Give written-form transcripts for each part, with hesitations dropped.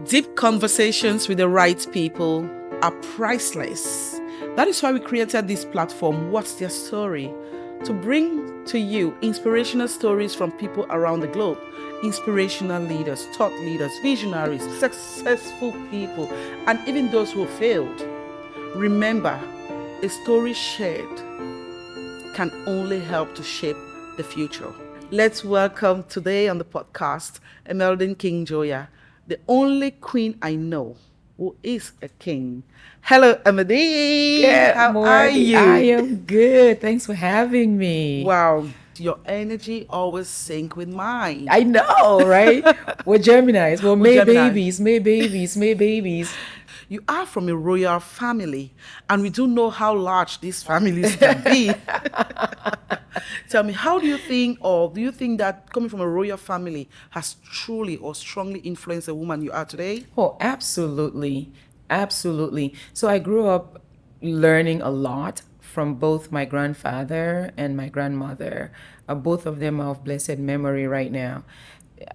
Deep conversations with the right people are priceless. That is why we created this platform, What's Their Story? To bring to you inspirational stories from people around the globe. Inspirational leaders, thought leaders, visionaries, successful people, and even those who failed. Remember, a story shared can only help to shape the future. Let's welcome today on the podcast, Emeldine King, the only queen I know who is a king. Hello, Emeldine. Good How are morning. I you? am good. Thanks for having me. Wow, your energy always sync with mine. I know, right? We're Geminis. Well, We're May Gemini. babies, May babies, May babies. You are from a royal family, and we do know how large these families can be. Tell me, how do you think, or do you think that coming from a royal family has truly or strongly influenced the woman you are today? Oh, absolutely. Absolutely. So I grew up learning a lot from both my grandfather and my grandmother. Both of them are of blessed memory right now.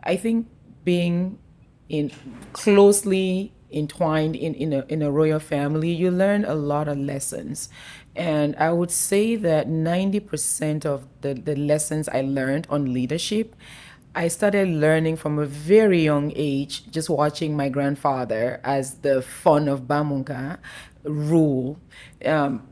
I think being in closely entwined in a royal family, you learn a lot of lessons. And I would say that 90% of the lessons I learned on leadership, I started learning from a very young age, just watching my grandfather as the fun of Bamunka rule. Um,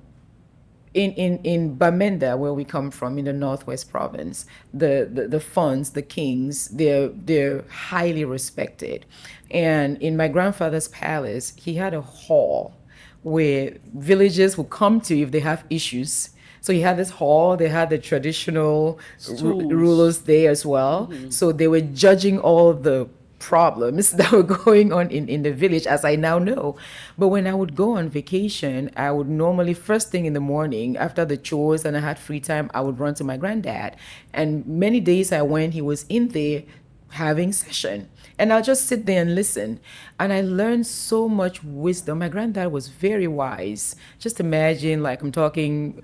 in Bamenda, where we come from in the Northwest Province, the funds, the kings, they're highly respected. And in my grandfather's palace, he had a hall where villagers would come to if they have issues. So he had this hall, they had the traditional rulers there as well. So they were judging all the problems that were going on in the village, as I now know. But when I would go on vacation, I would normally, first thing in the morning, after the chores and I had free time, I would run to my granddad. And many days I went, he was in there having session. And I'll just sit there and listen. And I learned so much wisdom. My granddad was very wise. Just imagine, like I'm talking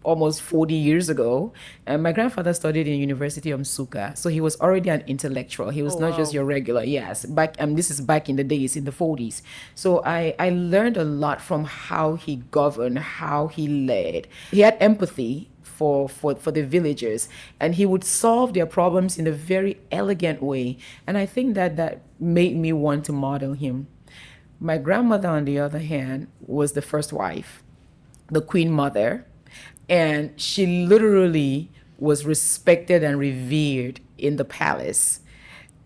almost 40 years ago. And my grandfather studied in University of Msuka. So he was already an intellectual. He was not just your regular, yes. This is back in the days, in the 40s. So I learned a lot from how he governed, how he led. He had empathy for the villagers, and he would solve their problems in a very elegant way. And I think that made me want to model him. My grandmother, on the other hand, was the first wife, the queen mother, and she literally was respected and revered in the palace.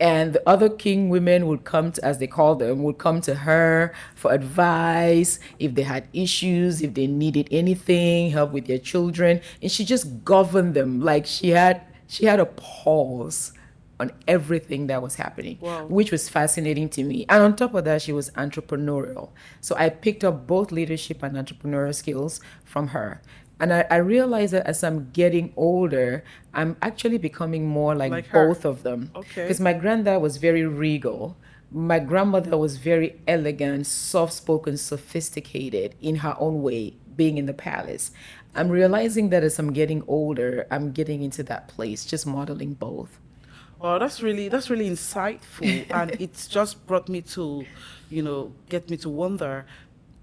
And the other king women would come to, as they called them, would come to her for advice, if they had issues, if they needed anything, help with their children. And she just governed them like she had a pulse on everything that was happening, which was fascinating to me. And on top of that, she was entrepreneurial. So I picked up both leadership and entrepreneurial skills from her. And I realized that as I'm getting older, I'm actually becoming more like both of them. Okay. Because my granddad was very regal. My grandmother was very elegant, soft-spoken, sophisticated in her own way, being in the palace. I'm realizing that as I'm getting older, I'm getting into that place, just modeling both. Oh, that's really insightful, and it's just brought me to, get me to wonder.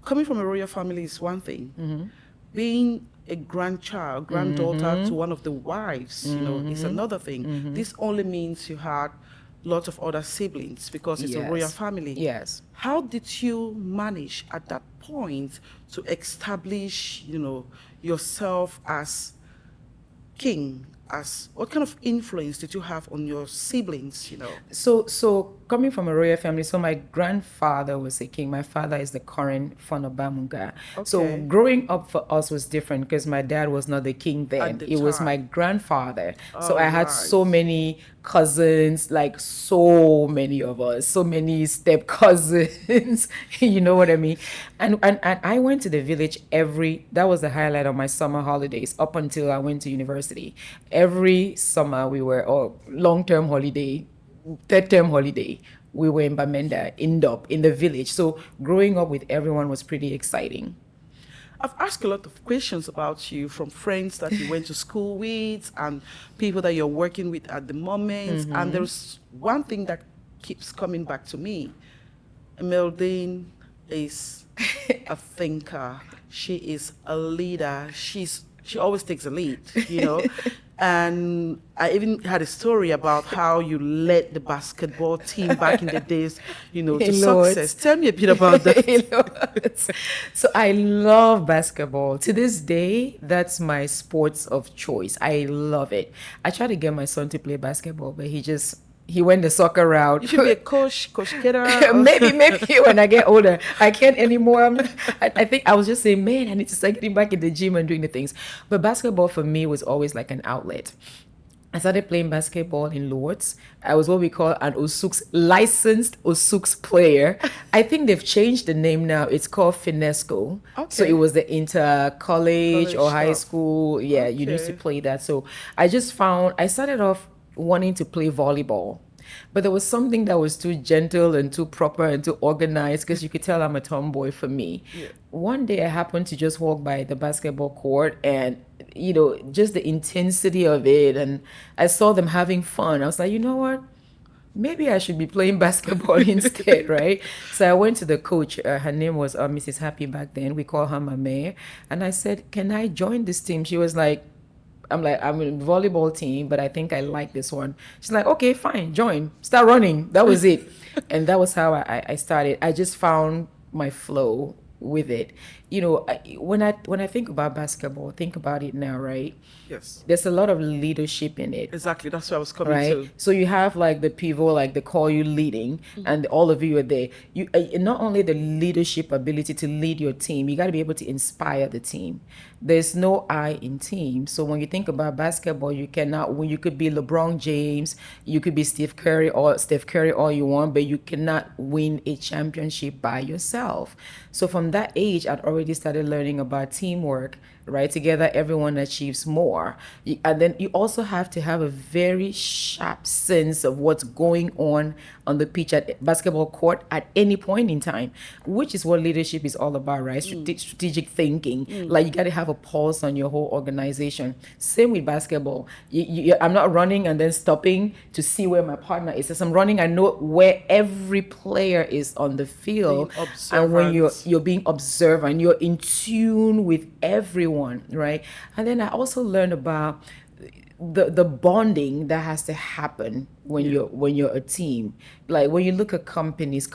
Coming from a royal family is one thing. Being a grandchild, granddaughter to one of the wives, is another thing. This only means you had lots of other siblings because it's a royal family. Yes. How did you manage at that point to establish, yourself as king? As what kind of influence did you have on your siblings? So coming from a royal family, so my grandfather was a king. My father is the current son of Bamunga. So growing up for us was different because my dad was not the king then. It was my grandfather. So I had so many cousins, like so many of us, so many step cousins, you know what I mean? And I went to the village that was the highlight of my summer holidays up until I went to university. Every summer long-term holiday, third-term holiday, we were in Bamenda, in the village. So growing up with everyone was pretty exciting. I've asked a lot of questions about you from friends that you went to school with and people that you're working with at the moment. And there's one thing that keeps coming back to me. Emeldine is a thinker. She is a leader. She always takes a lead, you know. And I even had a story about how you led the basketball team back in the days, to Hey, success. Lord. Tell me a bit about that. You know, so I love basketball. To this day, that's my sports of choice. I love it. I tried to get my son to play basketball, but he went the soccer You route. should be a coach, Coach Kera. Maybe when I get older, I can't anymore. I think I was just saying, man, I need to start getting back in the gym and doing the things. But basketball for me was always like an outlet. I started playing basketball in Lords. I was what we call an Osuks licensed Osuks player. I think they've changed the name now. It's called Finesco. So Okay. it was the inter college College or high stuff. school. Yeah, you used to Okay. play that. So I started off wanting to play volleyball. But there was something that was too gentle and too proper and too organized because you could tell I'm a tomboy for me. Yeah. One day I happened to just walk by the basketball court and, just the intensity of it. And I saw them having fun. I was like, you know what? Maybe I should be playing basketball instead, right? So I went to the coach. Her name was Mrs. Happy back then. We call her Mame. And I said, can I join this team? She was like, I'm in volleyball team, but I think I like this one. She's like, okay, fine, join, start running. That was it. And that was how I started. I just found my flow with it. When I think about basketball, think about it now, right? Yes. There's a lot of leadership in it, Exactly. That's what I was coming right? to. So you have like the pivot, like the call you leading, and all of you are there. You not only the leadership ability to lead your team, you got to be able to inspire the team. There's no I in team. So when you think about basketball, you cannot. When you could be LeBron James, you could be Steph Curry all you want, but you cannot win a championship by yourself. So from that age, I'd already started learning about teamwork, right? Together, everyone achieves more. And then you also have to have a very sharp sense of what's going on the pitch at basketball court at any point in time, which is what leadership is all about, right? Strategic thinking. Like you got to have a pulse on your whole organization. Same with basketball. I'm not running and then stopping to see where my partner is. As I'm running, I know where every player is on the field. Being And when observant. you're being observant, you're in tune with everyone, right? And then I also learned about the bonding that has to happen when you're a team. Like when you look at companies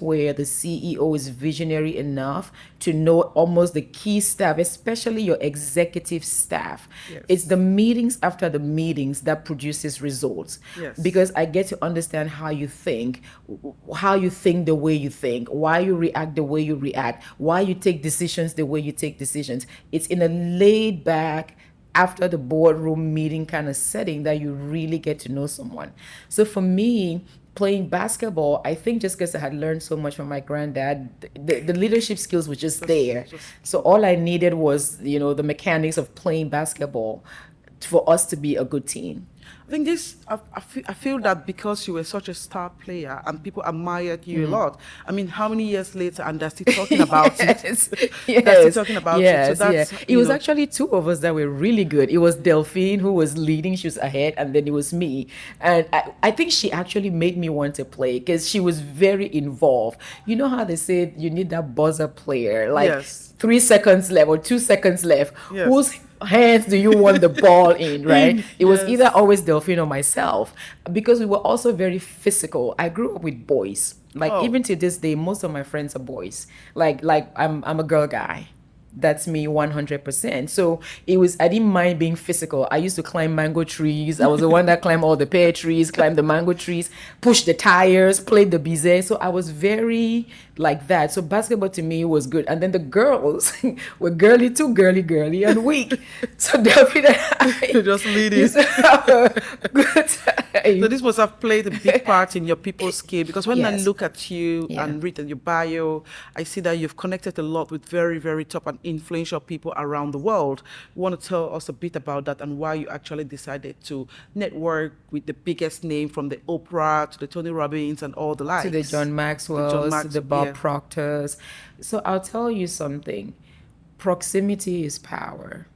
where the CEO is visionary enough to know almost the key staff, especially your executive staff. Yes. It's the meetings after the meetings that produces results. Yes. Because I get to understand how you think the way you think, why you react the way you react, why you take decisions the way you take decisions. It's in a laid back, after the boardroom meeting kind of setting that you really get to know someone. So for me, playing basketball, I think just because I had learned so much from my granddad, the leadership skills were just there. So all I needed was, the mechanics of playing basketball for us to be a good team. I think I feel that because you were such a star player and people admired you a lot. I mean, how many years later and they're still talking about it? Yes, They're still talking about it. So that's, It was actually two of us that were really good. It was Delphine who was leading, she was ahead, and then it was me. And I think she actually made me want to play because she was very involved. You know how they say you need that buzzer player, like Yes. 3 seconds left or 2 seconds left. Yes. Whose hands do you want the ball in, right? It was Yes. either always Delphine or myself because we were also very physical. I grew up with boys. Like even to this day, most of my friends are boys. Like I'm a girl guy. That's me 100%. So I didn't mind being physical. I used to climb mango trees. I was the one that climbed all the pear trees, climbed the mango trees, pushed the tires, played the bize. So I was very like that. So basketball to me was good. And then the girls were too girly and weak. So David and I just leading. used to have a good time. So this must have played a big part in your people skill because when I Yes. look at you Yeah. and read your bio, I see that you've connected a lot with very, very top and influential people around the world. You want to tell us a bit about that and why you actually decided to network with the biggest name from the Oprah to the Tony Robbins and all the likes. To the John Maxwell's, to the Bob Proctors. So I'll tell you something. Proximity is power.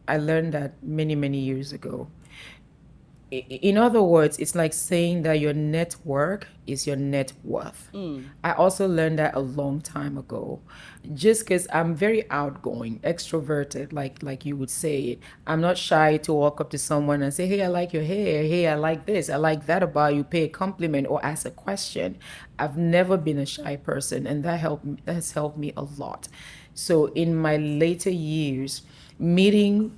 I learned that many, many years ago. In other words, it's like saying that your network is your net worth. I also learned that a long time ago. Just because I'm very outgoing, extroverted, like you would say it. I'm not shy to walk up to someone and say, "Hey, I like your hair. Hey, I like this. I like that about you." Pay a compliment or ask a question. I've never been a shy person, and that has helped me a lot. So in my later years, meeting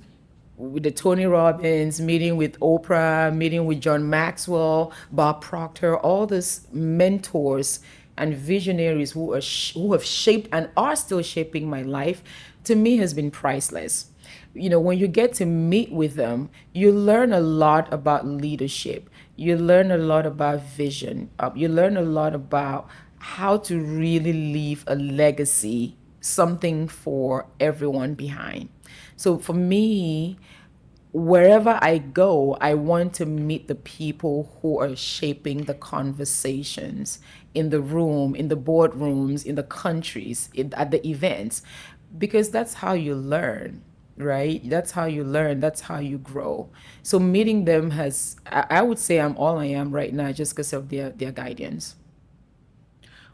with the Tony Robbins, meeting with Oprah, meeting with John Maxwell, Bob Proctor, all these mentors and visionaries who have shaped and are still shaping my life, to me has been priceless. When you get to meet with them, you learn a lot about leadership. You learn a lot about vision. You learn a lot about how to really leave a legacy, something for everyone behind. So for me, wherever I go, I want to meet the people who are shaping the conversations in the room, in the boardrooms, in the countries, at the events, because that's how you learn, right? That's how you learn, that's how you grow. So meeting them I would say I'm all I am right now just because of their guidance.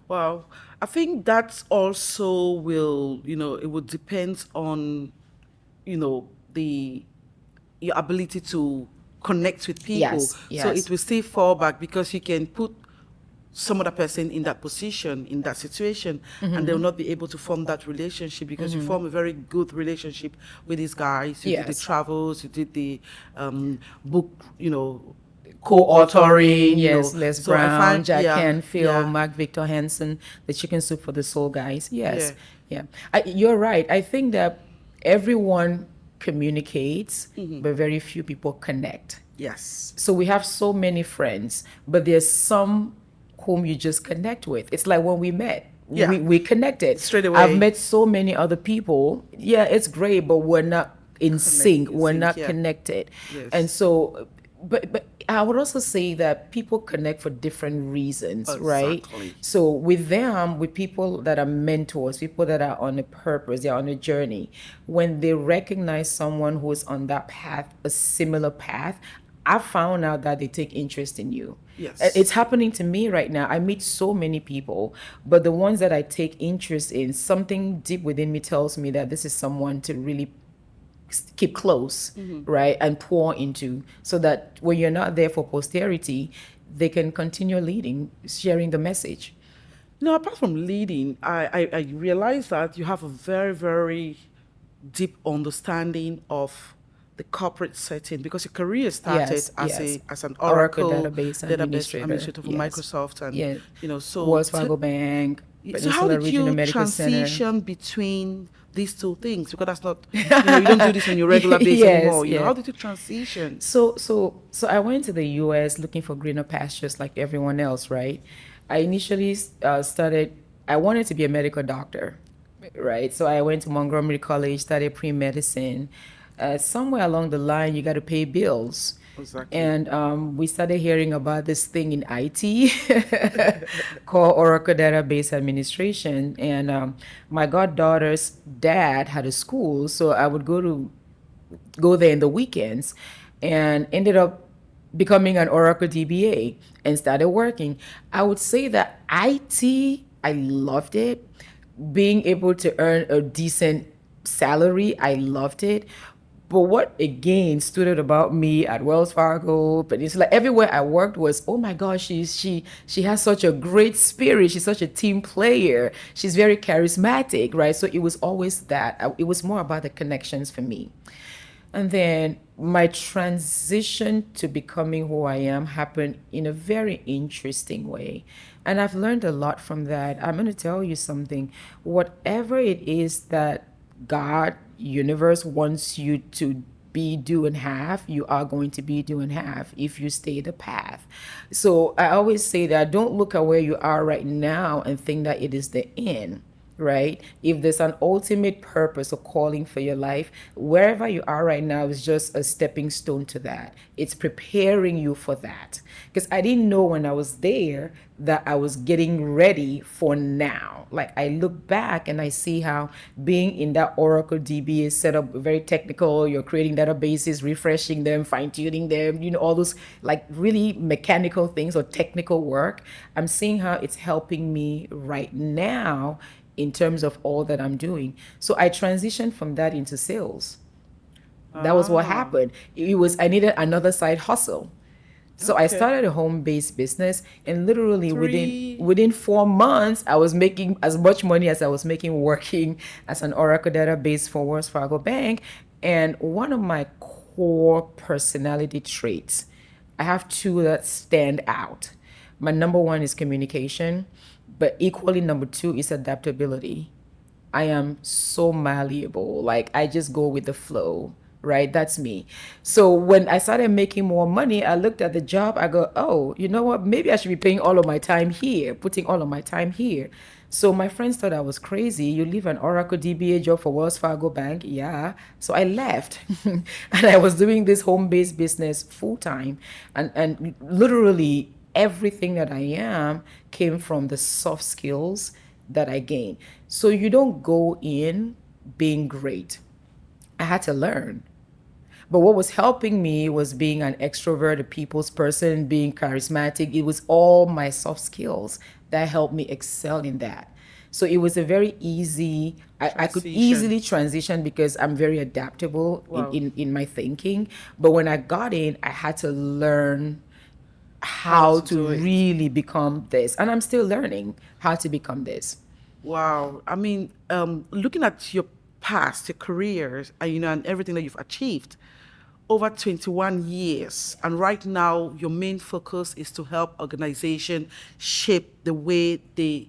Wow. I think that also will, it would depend on, the your ability to connect with people. Yes, So it yes. will still fall back because you can put some other person in that position, in that situation, and they'll not be able to form that relationship because you form a very good relationship with these guys. You did the Yes. travels, you did the book, Co-authoring, co-authoring, yes, Les So I Brown, find, Jack yeah, Canfield, yeah, Mark Victor Hansen, the Chicken Soup for the Soul guys. yeah, Yes, yeah. You're right. I think that everyone communicates, but very few people connect. yes, So we have so many friends, but there's some whom you just connect with. It's like when we met, yeah, we connected. straight I've away. met so many other people. Yeah, it's great, but we're not in Connect sync. in We're sync, not yeah, connected. And yes, so, but I would also say that people connect for different reasons, right? exactly. So with them, with people that are mentors, people that are on a purpose, they're on a journey, when they recognize someone who's on that path, a similar path, I found out that they take interest in you. It's Yes. happening to me right now. I meet so many people, but the ones that I take interest in, something deep within me tells me that this is someone to really keep close, right? And pour into, so that when you're not there for posterity, they can continue leading, sharing the message. Apart from leading, I realize that you have a very, very deep understanding of the corporate setting because your career started Yes, as yes. a as an Oracle Oracle database database administrator. administrator for Yes. Microsoft, and Yeah. so Wells Fargo Bank, so how Peninsula did Regional you Medical Center. transition between these two things? Because that's not, you don't do this on your regular base Yes, anymore. yeah. How did you transition? So I went to the U.S. looking for greener pastures like everyone else, right? I initially started. I wanted to be a medical doctor, right? So I went to Montgomery College, studied pre-medicine. Somewhere along the line, you got to pay bills. Exactly. And we started hearing about this thing in IT called Oracle Database Administration. And my goddaughter's dad had a school, so I would go there in the weekends, and ended up becoming an Oracle DBA and started working. I would say that IT, I loved it. Being able to earn a decent salary, I loved it. But what again stood out about me at Wells Fargo, Peninsula, everywhere I worked was, oh my gosh, she has such a great spirit. She's such a team player. She's very charismatic, right? So it was always that. It was more about the connections for me. And then my transition to becoming who I am happened in a very interesting way. And I've learned a lot from that. I'm going to tell you something. Whatever it is that God, universe wants you to be, do, and have, you are going to be, do, and have if you stay the path. So I always say that don't look at where you are right now and think that it is the end. right? If there's an ultimate purpose or calling for your life, wherever you are right now is just a stepping stone to that. It's preparing you for that. Because I didn't know when I was there that I was getting ready for now. Like I look back and I see how being in that Oracle DB is set up very technical. You're creating databases, refreshing them, fine tuning them, all those like really mechanical things or technical work. I'm seeing how it's helping me right now in terms of all that I'm doing. So I transitioned from that into sales. That was what Ah, happened. It was I needed another side hustle. So I okay. started a home-based business, and literally within Three. within 4 months, I was making as much money as I was making working as an Oracle database for Wells Fargo Bank. And one of my core personality traits, I have two that stand out. My number one is communication, but equally number two is adaptability. I am so malleable. Like I just go with the flow, right? That's me. So when I started making more money, I looked at the job. I go, oh, you know what? Maybe I should be paying all of my time here, putting all of my time here. So my friends thought I was crazy. You leave an Oracle DBA job for Wells Fargo Bank? Yeah. So I left. And I was doing this home-based business full time. And literally everything that I am came from the soft skills that I gained. So you don't go in being great. I had to learn. But what was helping me was being an extrovert, a people's person, being charismatic. It was all my soft skills that helped me excel in that. So it was a very easy, I could Transition. easily transition because I'm very adaptable Wow. in my thinking. But when I got in, I had to learn How how to to do it. really become this. And I'm still learning how to become this. Wow. I mean, looking at your past, your careers, and and everything that you've achieved over 21 years, and right now your main focus is to help organization shape the way they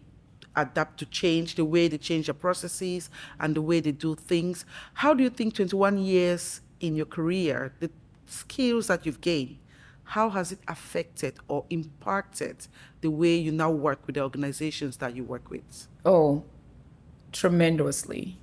adapt to change, the way they change their processes, and the way they do things. How do you think 21 years in your career, the skills that you've gained, how has it affected or impacted the way you now work with the organizations that you work with? Oh, tremendously.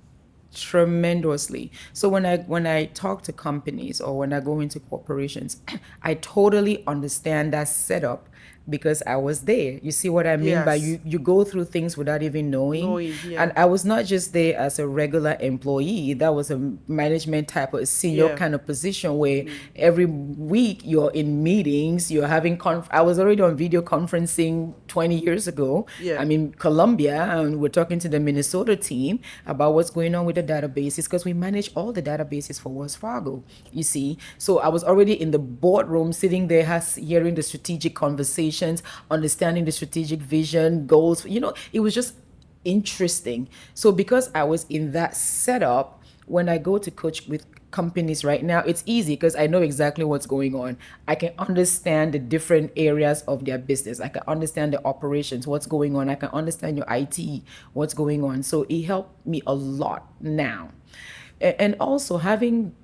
Tremendously. So when I talk to companies or when I go into corporations, I totally understand that setup because I was there. You see what I mean by Yes, you go through things without even knowing. knowing, And yeah, I was not just there as a regular employee. That was a management type of senior yeah, kind of position where every week you're in meetings, you're having I was already on video conferencing 20 years ago. yeah, I'm in Colombia and we're talking to the Minnesota team about what's going on with the databases because we manage all the databases for Wells Fargo, you see. So I was already in the boardroom sitting there hearing the strategic conversations, understanding the strategic vision, goals. It was just interesting. So because I was in that setup, when I go to coach with companies right now, it's easy because I know exactly what's going on. I can understand the different areas of their business. I can understand the operations, what's going on. I can understand your IT, what's going on. So it helped me a lot now. And also having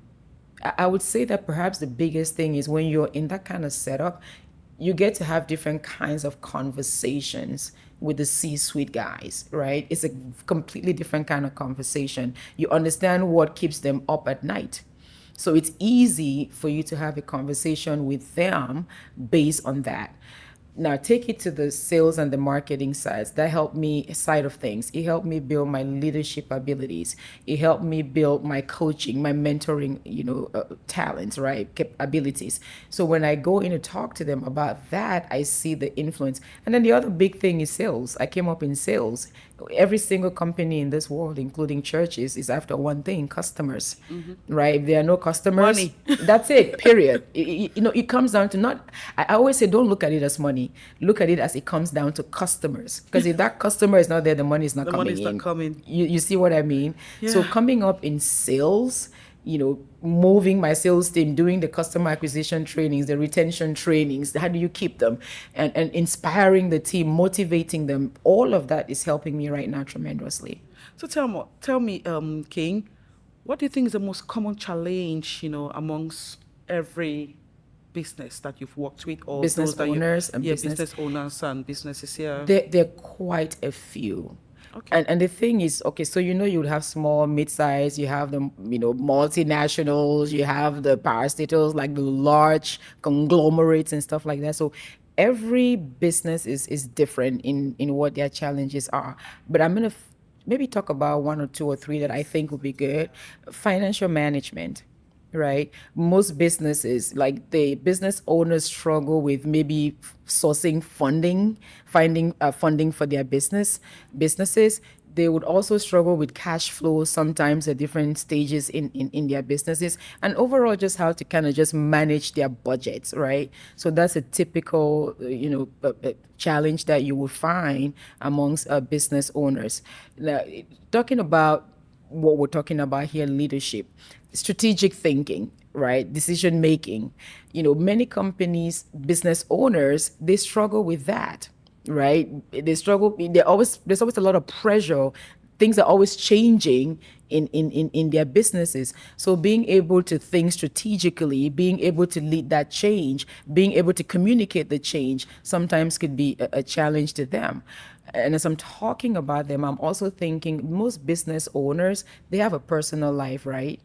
I would say that perhaps the biggest thing is when you're in that kind of setup, you get to have different kinds of conversations with the C-suite guys, right? It's a completely different kind of conversation. You understand what keeps them up at night. So it's easy for you to have a conversation with them based on that. Now take it to the sales and the marketing sides. That helped me side of things. It helped me build my leadership abilities. It helped me build my coaching, my mentoring, talents, right? Abilities. So when I go in to talk to them about that, I see the influence. And then the other big thing is sales. I came up in sales. Every single company in this world, including churches, is after one thing: customers, right? If there are no customers, money. that's it, period. It comes down to not, I always say, don't look at it as money. Look at it as it comes down to customers. Because if that customer is not there, the money is not The money coming is not in. coming. You see what I mean? So Yeah. coming up in sales, moving my sales team, doing the customer acquisition trainings, the retention trainings, how do you keep them? And inspiring the team, motivating them, all of that is helping me right now tremendously. So tell me, King, what do you think is the most common challenge, amongst every business that you've worked with, or Business those that owners and yeah, business, business owners and businesses, yeah. there are quite a few. Okay. And the thing is, okay, so you would have small, mid-size, you have the multinationals, you have the parastatals, like the large conglomerates and stuff like that. So every business is different in what their challenges are. But I'm gonna maybe talk about one or two or three that I think would be good. Financial management, right? Most businesses, like the business owners, struggle with maybe sourcing funding, finding funding for their businesses. They would also struggle with cash flow sometimes at different stages in their businesses, and overall just how to kind of just manage their budgets, right? So that's a typical challenge that you will find amongst business owners. Now, talking about what we're talking about here, leadership, strategic thinking, right? Decision making. Many companies, business owners, they struggle with that, right? They struggle, there's always a lot of pressure. Things are always changing in their businesses. So being able to think strategically, being able to lead that change, being able to communicate the change sometimes could be a challenge to them. And as I'm talking about them, I'm also thinking most business owners, they have a personal life, right?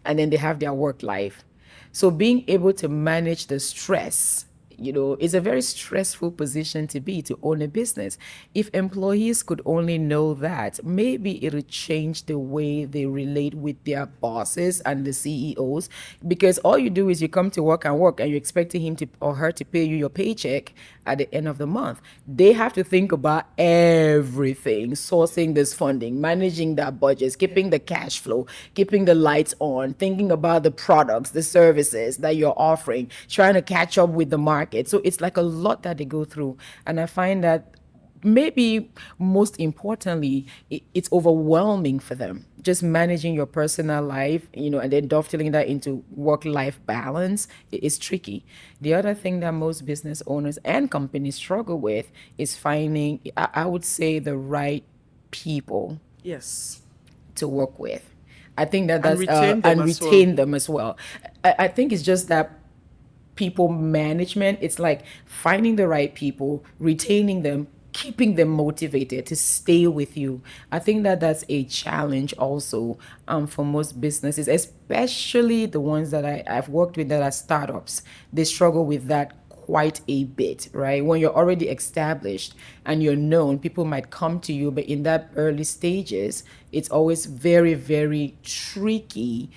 And then they have their work life. So being able to manage the stress, is a very stressful position to be, to own a business. If employees could only know that, maybe it would change the way they relate with their bosses and the CEOs. Because all you do is you come to work and you're expecting him to or her to pay you your paycheck at the end of the month. They have to think about everything, sourcing this funding, managing their budgets, keeping the cash flow, keeping the lights on, thinking about the products, the services that you're offering, trying to catch up with the market. So it's like a lot that they go through. And I find that maybe most importantly, it's overwhelming for them. Just managing your personal life, and then dovetailing that into work-life balance is tricky. The other thing that most business owners and companies struggle with is finding, I would say, the right people Yes. to work with. I think that And that's retain them and as well. retain them as well. I think it's just that people management, it's like finding the right people, retaining them, keeping them motivated to stay with you. I think that that's a challenge also, for most businesses, especially the ones that I've worked with that are startups. They struggle with that quite a bit, right? When you're already established and you're known, people might come to you, but in that early stages, it's always very, very tricky,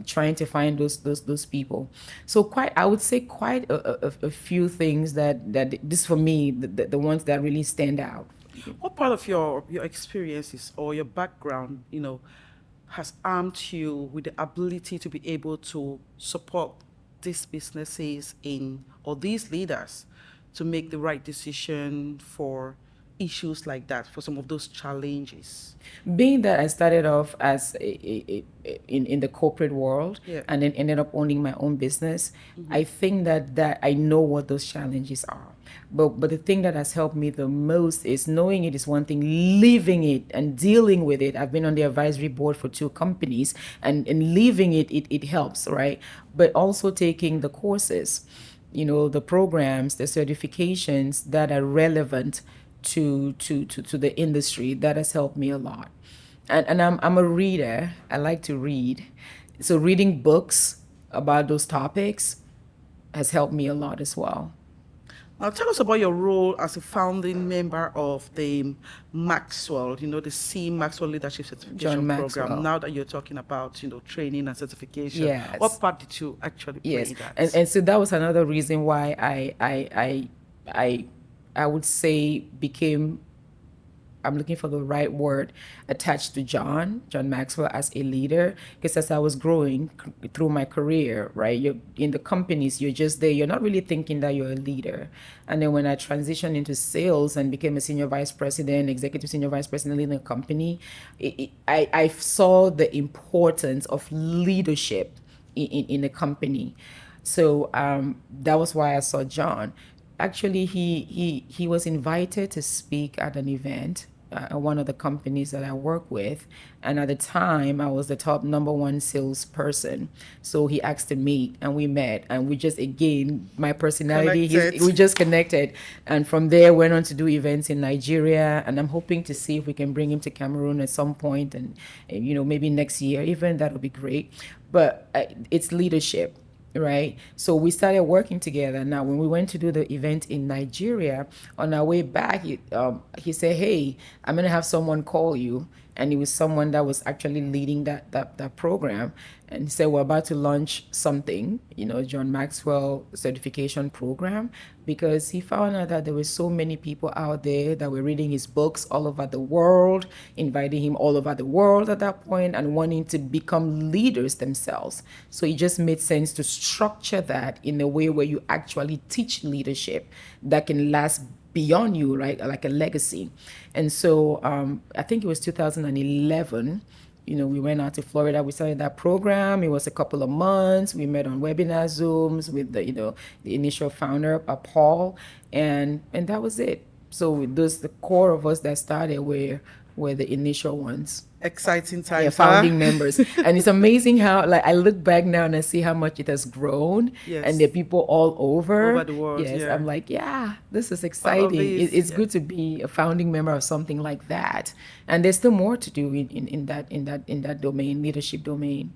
trying to find those people. So I would say quite a few things that this for me, the ones that really stand out. What part of your experiences or your background, has armed you with the ability to be able to support these businesses in or these leaders to make the right decision for issues like that, for some of those challenges? Being that I started off as in the corporate world Yeah. and then ended up owning my own business, I think that I know what those challenges are. But the thing that has helped me the most is knowing it is one thing, living it and dealing with it. I've been on the advisory board for two companies, and living it helps, right? But also taking the courses, the programs, the certifications that are relevant to the industry, that has helped me a lot. And I'm a reader. I like to read. So reading books about those topics has helped me a lot as well. Now, tell us about your role as a founding member of the Maxwell, the C Maxwell Leadership John Certification Program. Maxwell. Now that you're talking about, training and certification, what Yes. part did you actually play Yes. in And that? and so that was another reason why I I would say became, I'm looking for the right word, attached to John Maxwell as a leader. Because as I was growing through my career, right, you're in the companies, you're just there, you're not really thinking that you're a leader. And then when I transitioned into sales and became a senior vice president, executive senior vice president leading a company, I saw the importance of leadership in a company. So that was why I saw John. Actually, he was invited to speak at an event one of the companies that I work with, and at the time I was the top number one salesperson. So he asked to meet, and we met, and we just again my personality, Connected. we just connected, and from there went on to do events in Nigeria, and I'm hoping to see if we can bring him to Cameroon at some point, and maybe next year even, that would be great. But it's leadership, right? So we started working together. Now, when we went to do the event in Nigeria, on our way back, he said, "Hey, I'm gonna have someone call you," and it was someone that was actually leading that program. And he said, "We're about to launch something, John Maxwell certification program," because he found out that there were so many people out there that were reading his books all over the world, inviting him all over the world at that point, and wanting to become leaders themselves. So it just made sense to structure that in a way where you actually teach leadership that can last beyond you, right? Like a legacy. And so I think it was 2011. We went out to Florida. We started that program. It was a couple of months. We met on webinar Zooms with the initial founder, Paul, and that was it. So those the core of us that started were the initial ones. Exciting Yeah, times, founding members. And it's amazing how, like, I look back now and I see how much it has grown. Yes. And there are people all Over the world, Yes, yeah. I'm like, yeah, this is Part of exciting. this, It's yeah. good to be a founding member of something like that. And there's still more to do in that domain, leadership domain.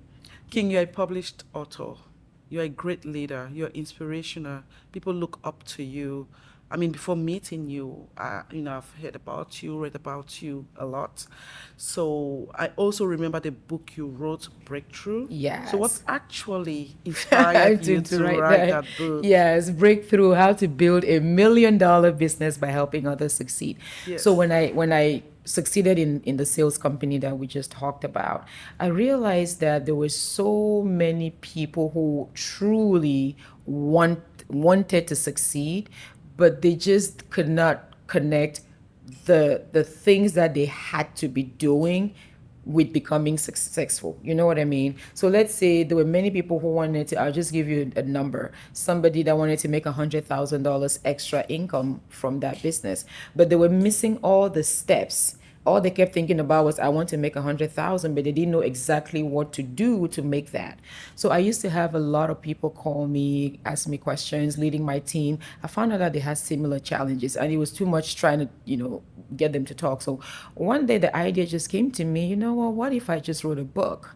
King, you're a published author. You're a great leader. You're inspirational. People look up to you. I mean, before meeting you, I've heard about you, read about you a lot. So I also remember the book you wrote, Breakthrough. Yes. So what actually inspired you to write that book? Yes, breakthrough, how to build $1 million business by helping others succeed. Yes. So when I succeeded in the sales company that we just talked about, I realized that there were so many people who truly wanted to succeed, but they just could not connect the things that they had to be doing with becoming successful. You know what I mean? So let's say there were many people who wanted to, I'll just give you a number, somebody that wanted to make $100,000 extra income from that business, but they were missing all the steps. All they kept thinking about was, I want to make 100,000, but they didn't know exactly what to do to make that. So I used to have a lot of people call me, ask me questions, leading my team. I found out that they had similar challenges, and it was too much trying to, get them to talk. So one day the idea just came to me, well, what if I just wrote a book,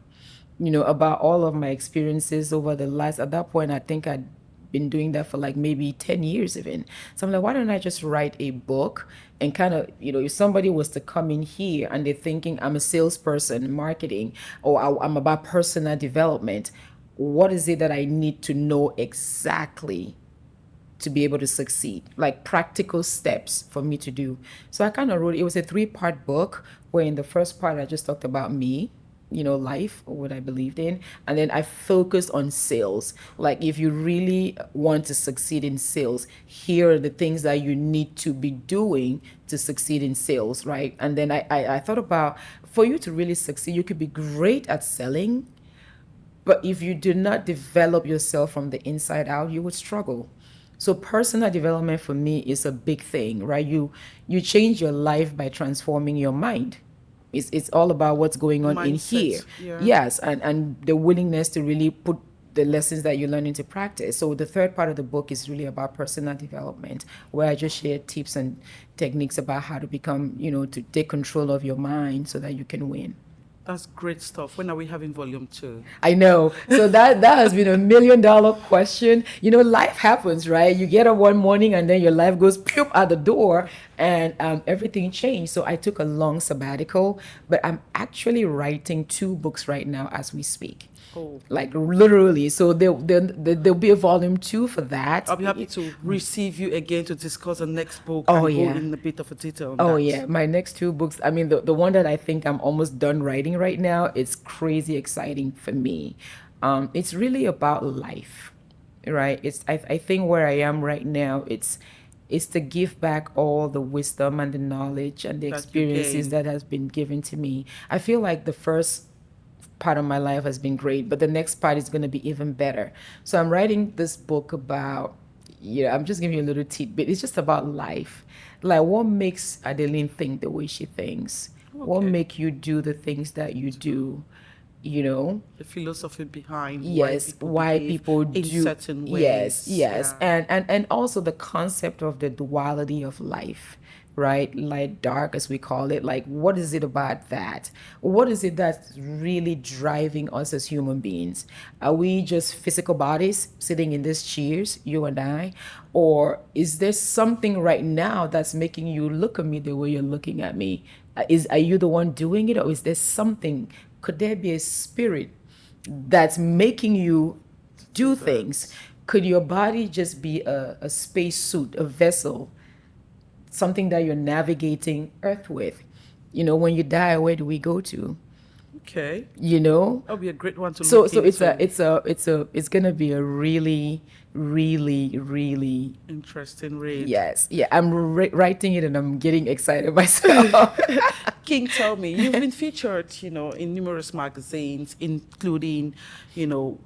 about all of my experiences over the last, at that point, I think I'd been doing that for like maybe 10 years even. So I'm like, why don't I just write a book and kind of, if somebody was to come in here and they're thinking I'm a salesperson, marketing, or I'm about personal development, what is it that I need to know exactly to be able to succeed, like practical steps for me to do. So I kind of wrote, it was a 3-part book where in the first part I just talked about me, life, or what I believed in. And then I focused on sales. Like, if you really want to succeed in sales, here are the things that you need to be doing to succeed in sales, right? And then I thought about, for you to really succeed, you could be great at selling, but if you do not develop yourself from the inside out, you would struggle. So personal development for me is a big thing, right? You change your life by transforming your mind. It's all about what's going on in here. Yeah. Yes, and the willingness to really put the lessons that you learn into practice. So the third part of the book is really about personal development, where I just share tips and techniques about how to become, to take control of your mind so that you can win. That's great stuff. When are we having volume 2? I know. So that has been $1 million question. Life happens, right? You get up one morning and then your life goes poop out the door, and everything changed. So I took a long sabbatical, but I'm actually writing 2 books right now as we speak. Oh. Like literally. So there'll be a volume 2 for that. I'll be happy to receive you again to discuss the next book Oh, and yeah. go in a bit of a detail on Oh, that. yeah. My next 2 books, I mean, the one that I think I'm almost done writing right now, it's crazy exciting for me. It's really about life, right? I think where I am right now, it's to give back all the wisdom and the knowledge and the That you experiences gained. that has been given to me. I feel like the first part of my life has been great, but the next part is going to be even better. So I'm writing this book about Yeah, I'm just giving you a little tidbit. It's just about life. Like, what makes Adeline think the way she thinks? What Okay. make you do the things that you do? You know, The philosophy behind why yes, people why behave people in do, certain yes, ways. yes, Yeah. and also the concept of the duality of life, right? Light dark, as we call it. Like, what is it about that? What is it that's really driving us as human beings? Are we just physical bodies sitting in these chairs, you and I? Or is there something right now that's making you look at me the way you're looking at me? Are you the one doing it, or is there something? Could there be a spirit that's making you Do do things? that. Could your body just be a space suit, a vessel, something that you're navigating Earth with? You know, when you die, where do we go to? Okay. You know, That'll be a great one to so look so into. it's gonna be a really, really, really, Interesting read. yes, yeah. I'm writing it and I'm getting excited myself. King, tell me, you've been featured, in numerous magazines, including, you know,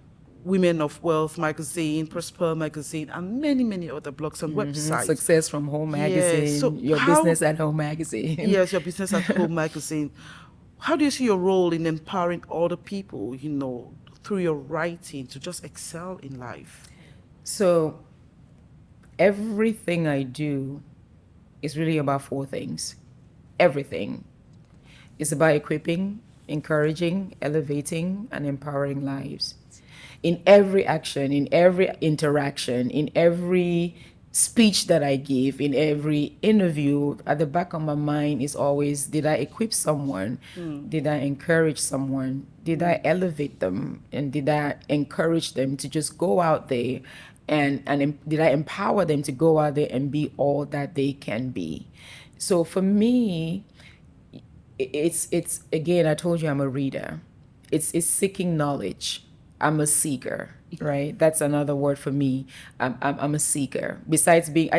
Women of Wealth magazine, Prosper magazine, and many, many other blogs and websites. Success from Home Yeah. magazine, So Your how, Business at Home magazine. yes, your business at home magazine. How do you see your role in empowering other people, through your writing to just excel in life? So everything I do is really about four things. Everything. It's about equipping, encouraging, elevating, and empowering lives. In every action, in every interaction, in every speech that I give, in every interview, at the back of my mind is always, did I equip someone? Did I encourage someone? Did I elevate them? And did I encourage them to just go out there, and did I empower them to go out there and be all that they can be? So for me, it's again, I told you I'm a reader. It's seeking knowledge. I'm a seeker, right? That's another word for me. I'm a seeker. Besides being,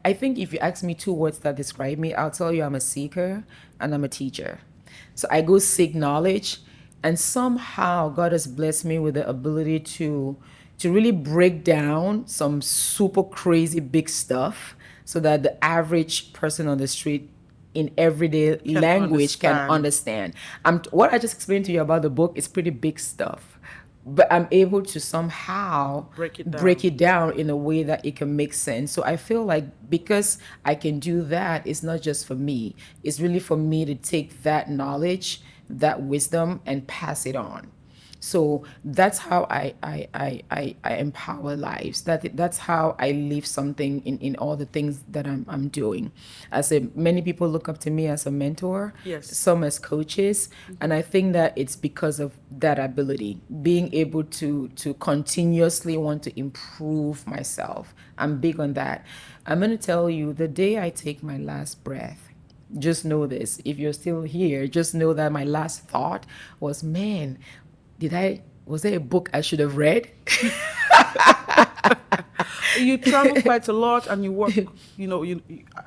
I think if you ask me two words that describe me, I'll tell you I'm a seeker and I'm a teacher. So I go seek knowledge, and somehow God has blessed me with the ability to really break down some super crazy big stuff so that the average person on the street in everyday Can language can understand, understand. What I just explained to you about the book is pretty big stuff, but I'm able to somehow break it break down. it down in a way that it can make sense. So I feel like because I can do that, it's not just for me. It's really for me to take that knowledge, that wisdom, and pass it on. So that's how I empower lives. That's how I leave something in all the things that I'm doing. As a many people look up to me as a mentor, Yes. some as coaches, and I think that it's because of that ability, being able to continuously want to improve myself. I'm big on that. I'm gonna tell you, the day I take my last breath, just know this. If you're still here, just know that my last thought was, man, was there a book I should have read? You travel quite a lot and you work,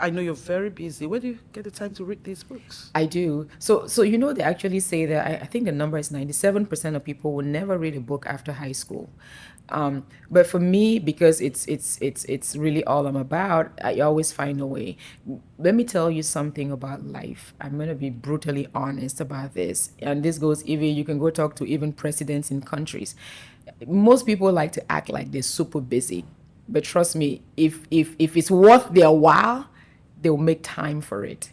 I know you're very busy. Where do you get the time to read these books? I do. So they actually say that I think the number is 97% of people will never read a book after high school. But for me, because it's really all I'm about, I always find a way. Let me tell you something about life. I'm gonna be brutally honest about this, and this goes even, you can go talk to even presidents in countries. Most people like to act like they're super busy, but trust me, if it's worth their while, they'll make time for it.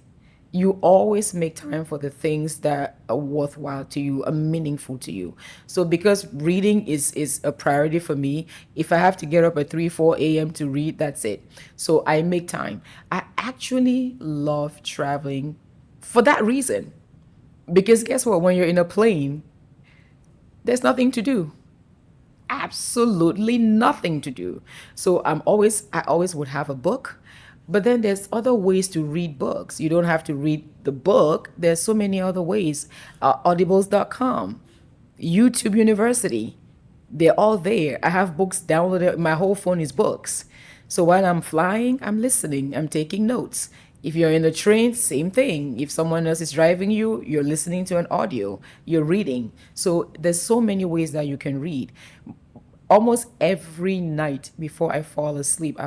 You always make time for the things that are worthwhile to you, are meaningful to you. So because reading is a priority for me, if I have to get up at 3 4 a.m. to read, that's it. So I make time. I actually love traveling for that reason, because guess what, when you're in a plane, there's nothing to do, absolutely nothing to do. So I always would have a book. But then there's other ways to read books. You don't have to read the book. There's so many other ways. Audibles.com, YouTube University, they're all there. I have books downloaded. My whole phone is books. So while I'm flying, I'm listening, I'm taking notes. If you're in the train, same thing. If someone else is driving you, you're listening to an audio, you're reading. So there's so many ways that you can read. Almost every night before I fall asleep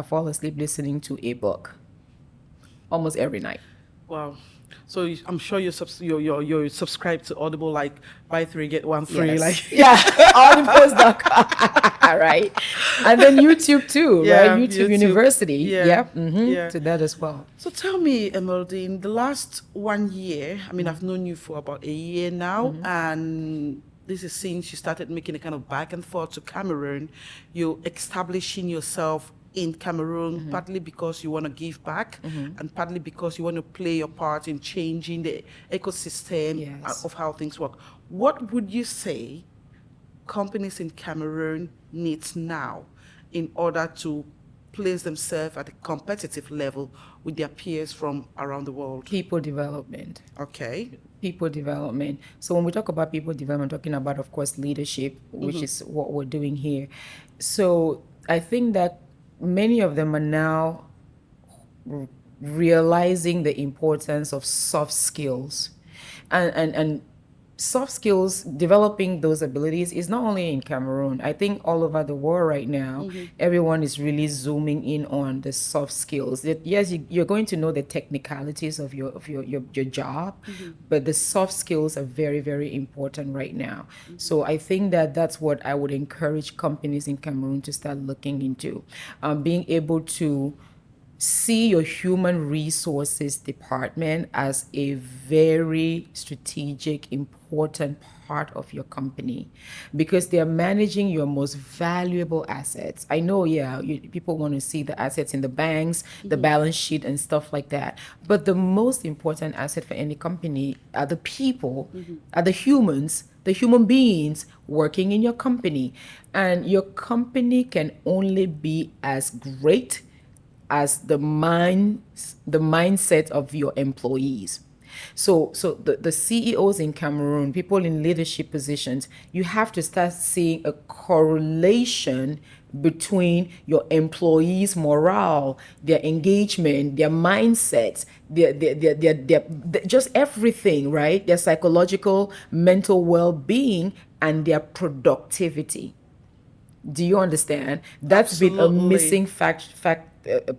listening to a book. Almost every night. Wow. So I'm sure you're subscribed to Audible, like buy three get one free, like Yes. Yeah. Audibles.com. Right. And then YouTube too, right? yeah, YouTube YouTube. University. Yeah, Yep. Mm-hmm. yeah. To that as well. So tell me, Emeldine, the last 1 year, I mean, I've known you for about a year now, and this is since you started making a kind of back and forth to Cameroon. You're establishing yourself in Cameroon, partly because you want to give back, and partly because you want to play your part in changing the ecosystem Yes. of how things work. What would you say companies in Cameroon needs now in order to place themselves at a competitive level with their peers from around the world? People development. Okay. People development. So when we talk about people development, talking about, of course, leadership, which is what we're doing here. So I think that many of them are now realizing the importance of soft skills, and soft skills, developing those abilities is not only in Cameroon. I think all over the world right now, everyone is really zooming in on the soft skills. That yes, you're going to know the technicalities of your job, but the soft skills are very, very important right now. So I think that that's what I would encourage companies in Cameroon to start looking into, being able to see your human resources department as a very strategic, important part of your company, because they're managing your most valuable assets. I know, yeah, people want to see the assets in the banks, the balance sheet, and stuff like that. But the most important asset for any company are the people, are the humans, the human beings working in your company. And your company can only be as great as the mindset of your employees. So the CEOs in Cameroon, people in leadership positions, you have to start seeing a correlation between your employees' morale, their engagement, their mindsets, their just everything, right? Their psychological, mental well-being, and their productivity. Do you understand? That's been a Absolutely. missing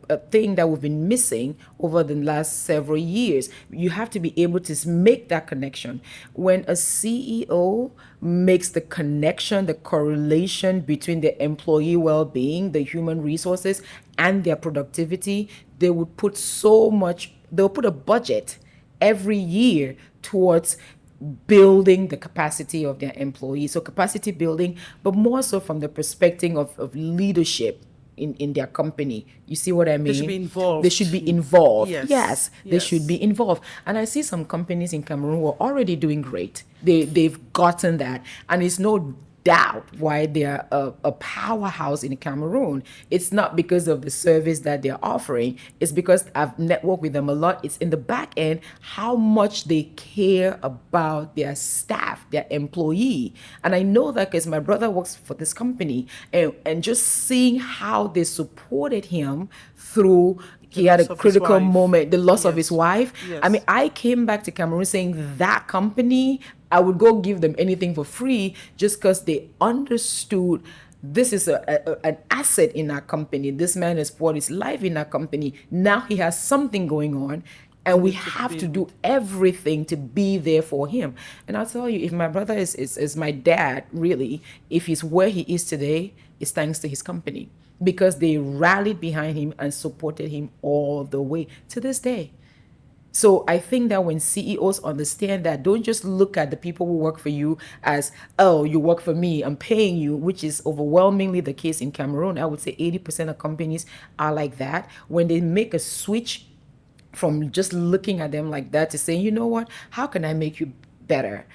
a thing that we've been missing over the last several years. You have to be able to make that connection. When a CEO makes the connection, the correlation between the employee well-being, the human resources, and their productivity, they would put so much, they'll put a budget every year towards building the capacity of their employees. So capacity building, but more so from the perspective of leadership in their company. You see what I They should mean? be They involved. should be involved. Yes, Yes, they should yes. be involved. And I see some companies in Cameroon who are already doing great. They've gotten that. And it's no doubt why they're a powerhouse in Cameroon. It's not because of the service that they're offering. It's because I've networked with them a lot. It's in the back end how much they care about their staff, their employee. And I know that because my brother works for this company, and just seeing how they supported him through, The he had a loss of his critical wife. moment, the loss of his Yes, wife. I mean, yes. I came back to Cameroon saying that company, I would go give them anything for free just because they understood this is an asset in our company. This man has poured his life in our company. Now he has something going on, We and we need to have to build. do everything to be there for him. And I'll tell you, if my brother is my dad, really, if he's where he is today, it's thanks to his company, because they rallied behind him and supported him all the way to this day. So I think that when CEOs understand that, don't just look at the people who work for you as, oh, you work for me, I'm paying you, which is overwhelmingly the case in Cameroon. I would say 80% of companies are like that. When they make a switch from just looking at them like that to saying, you know what, how can I make you better?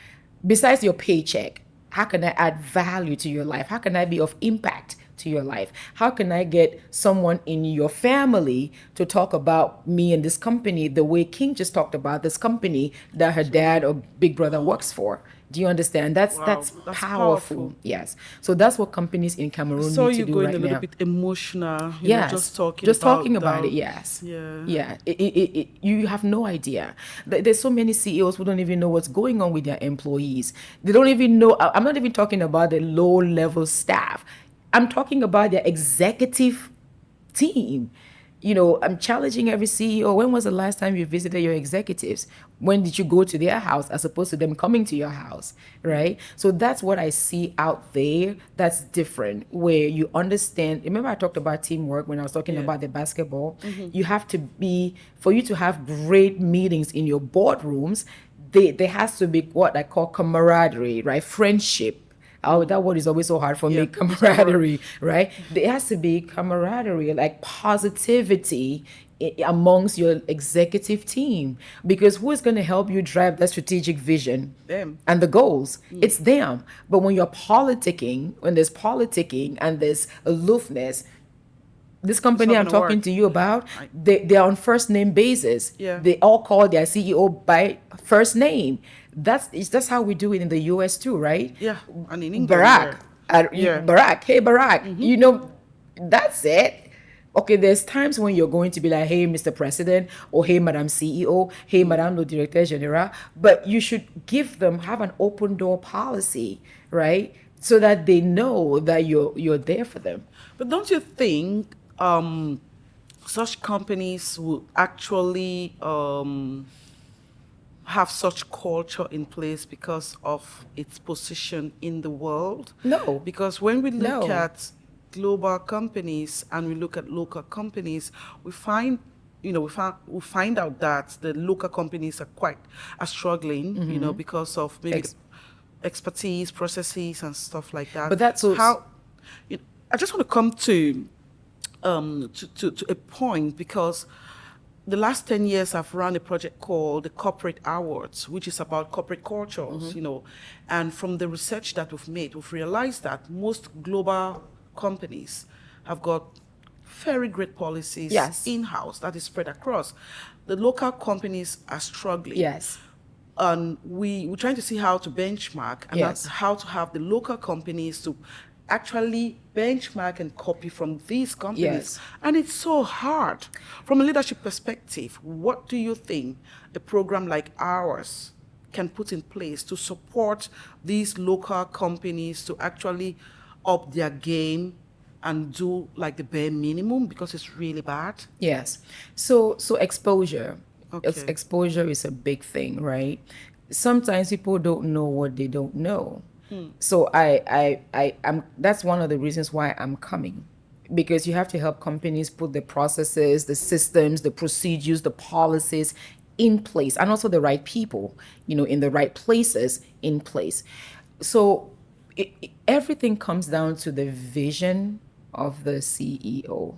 Besides your paycheck, how can I add value to your life? How can I be of impact to your life? How can I get someone in your family to talk about me and this company the way King just talked about this company that her dad Absolutely. or big brother works for? Do you understand? Wow, That's that's powerful. powerful. Yes. So that's what companies in I Cameroon saw need to you do going a right little now. bit emotional, just Yes, talking just talking about about it. that. Yes, Yeah. yeah. You have no idea. There's so many CEOs who don't even know what's going on with their employees. They don't even know. I'm not even talking about the low level staff. I'm talking about their executive team. I'm challenging every CEO. When was the last time you visited your executives? When did you go to their house as opposed to them coming to your house, right? So that's what I see out there that's different, where you understand. Remember, I talked about teamwork when I was talking about the basketball. You have to be, for you to have great meetings in your boardrooms, there has to be what I call camaraderie, right? Friendship. Oh, that word is always so hard for me. Camaraderie, right? There has to be camaraderie, like positivity amongst your executive team, because who is going to help you drive that strategic vision Them. and the goals? It's them. But when you're politicking, when there's politicking and there's aloofness, this company I'm talking to you about, they're on first name basis. Yeah. They all call their CEO by first name. That's how we do it in the US too, right? Yeah. And in England. Barack, Barack, hey Barack, that's it. Okay, there's times when you're going to be like, hey, Mr. President, or hey, Madam CEO, hey, Madam le Directeur General, but you should have an open door policy, right? So that they know that you're there for them. But don't you think such companies would actually have such culture in place because of its position in the world? No. Because when we look No. at global companies and we look at local companies, we find out that the local companies are struggling, because of maybe the expertise, processes, and stuff like that. But that's also, how. I just want to come to a point, because the last 10 years I've run a project called the Corporate Awards, which is about corporate cultures, and from the research that we've made, we've realized that most global companies have got very great policies in-house that is spread across. The local companies are struggling. Yes. And we're trying to see how to benchmark and how to have the local companies to actually benchmark and copy from these companies. And it's so hard. From a leadership perspective, what do you think a program like ours can put in place to support these local companies to actually up their game and do like the bare minimum, because it's really bad? Yes. So exposure. Okay. Exposure is a big thing, right? Sometimes people don't know what they don't know. So I'm that's one of the reasons why I'm coming, because you have to help companies put the processes, the systems, the procedures, the policies in place, and also the right people, in the right places in place. So everything comes down to the vision of the CEO,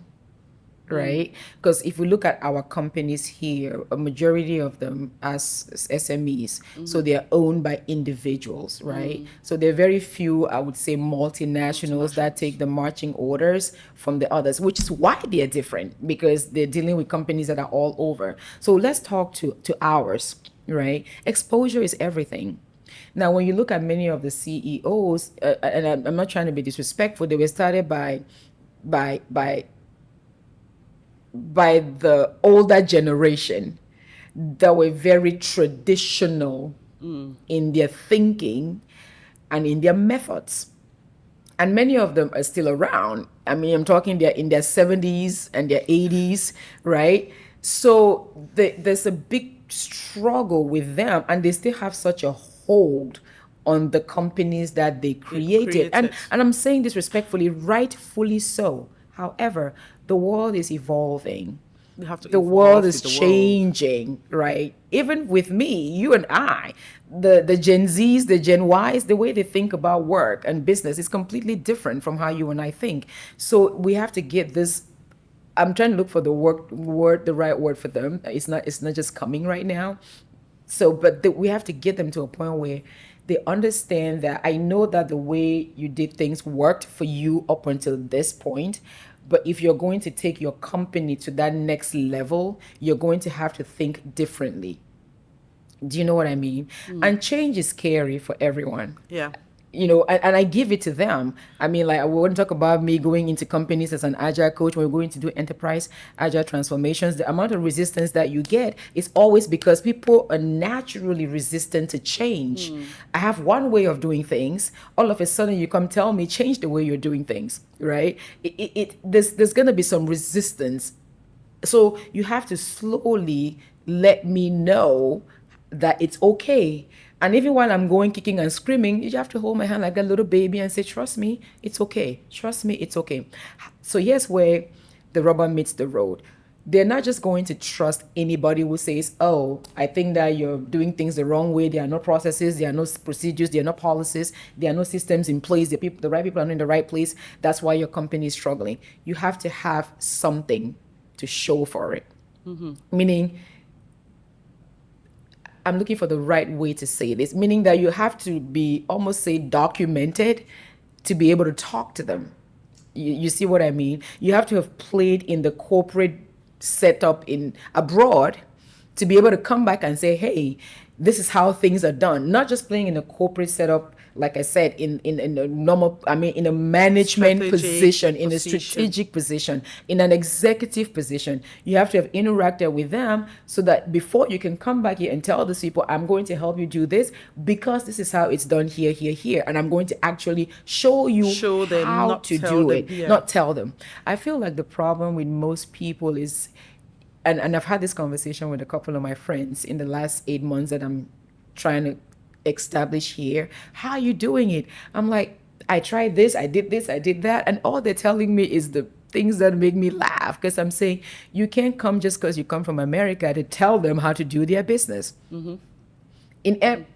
right? Because if we look at our companies here, a majority of them as SMEs, so they are owned by individuals, right? So there are very few, I would say, multinationals that take the marching orders from the others, which is why they're different, because they're dealing with companies that are all over. So let's talk to ours, right? Exposure is everything. Now, when you look at many of the CEOs, and I'm not trying to be disrespectful, they were started by the older generation that were very traditional in their thinking and in their methods. And many of them are still around. I mean, I'm talking they're in their 70s and their 80s, right? So there's a big struggle with them, and they still have such a hold on the companies that they created. And I'm saying this respectfully, rightfully so. However, the world is evolving. The world is changing, right? Even with me, you and I, the Gen Zs, the Gen Ys, the way they think about work and business is completely different from how you and I think. So we have to get this. I'm trying to look for the right word for them. It's not just coming right now. So, but we have to get them to a point where they understand that I know that the way you did things worked for you up until this point. But if you're going to take your company to that next level, you're going to have to think differently. Do you know what I mean? And change is scary for everyone. Yeah. and I give it to them. I mean, like, I wouldn't talk about me going into companies as an agile coach. When we're going to do enterprise agile transformations, the amount of resistance that you get is always because people are naturally resistant to change. I have one way of doing things. All of a sudden, you come tell me, change the way you're doing things, right? There's going to be some resistance. So you have to slowly let me know that it's okay. And even while I'm going kicking and screaming, you have to hold my hand like a little baby and say, trust me, it's okay. Trust me, it's okay. So here's where the rubber meets the road. They're not just going to trust anybody who says, oh, I think that you're doing things the wrong way. There are no processes, there are no procedures, there are no policies, there are no systems in place. The right people are not in the right place. That's why your company is struggling. You have to have something to show for it. Meaning, I'm looking for the right way to say this, meaning that you have to be almost say documented to be able to talk to them. You see what I mean? You have to have played in the corporate setup in abroad to be able to come back and say, hey, this is how things are done. Not just playing in a corporate setup, like I said, in a normal, I mean, in a management position, in a strategic position, in an executive position. You have to have interacted with them so that before you can come back here and tell these people, I'm going to help you do this because this is how it's done here, here, here. And I'm going to actually show you them, how not to tell do them, it, yeah. not tell them. I feel like the problem with most people is, and I've had this conversation with a couple of my friends in the last 8 months that I'm trying to establish here. How are you doing it? I'm like, I tried this, I did that. And all they're telling me is the things that make me laugh, because I'm saying, you can't come just because you come from America to tell them how to do their business.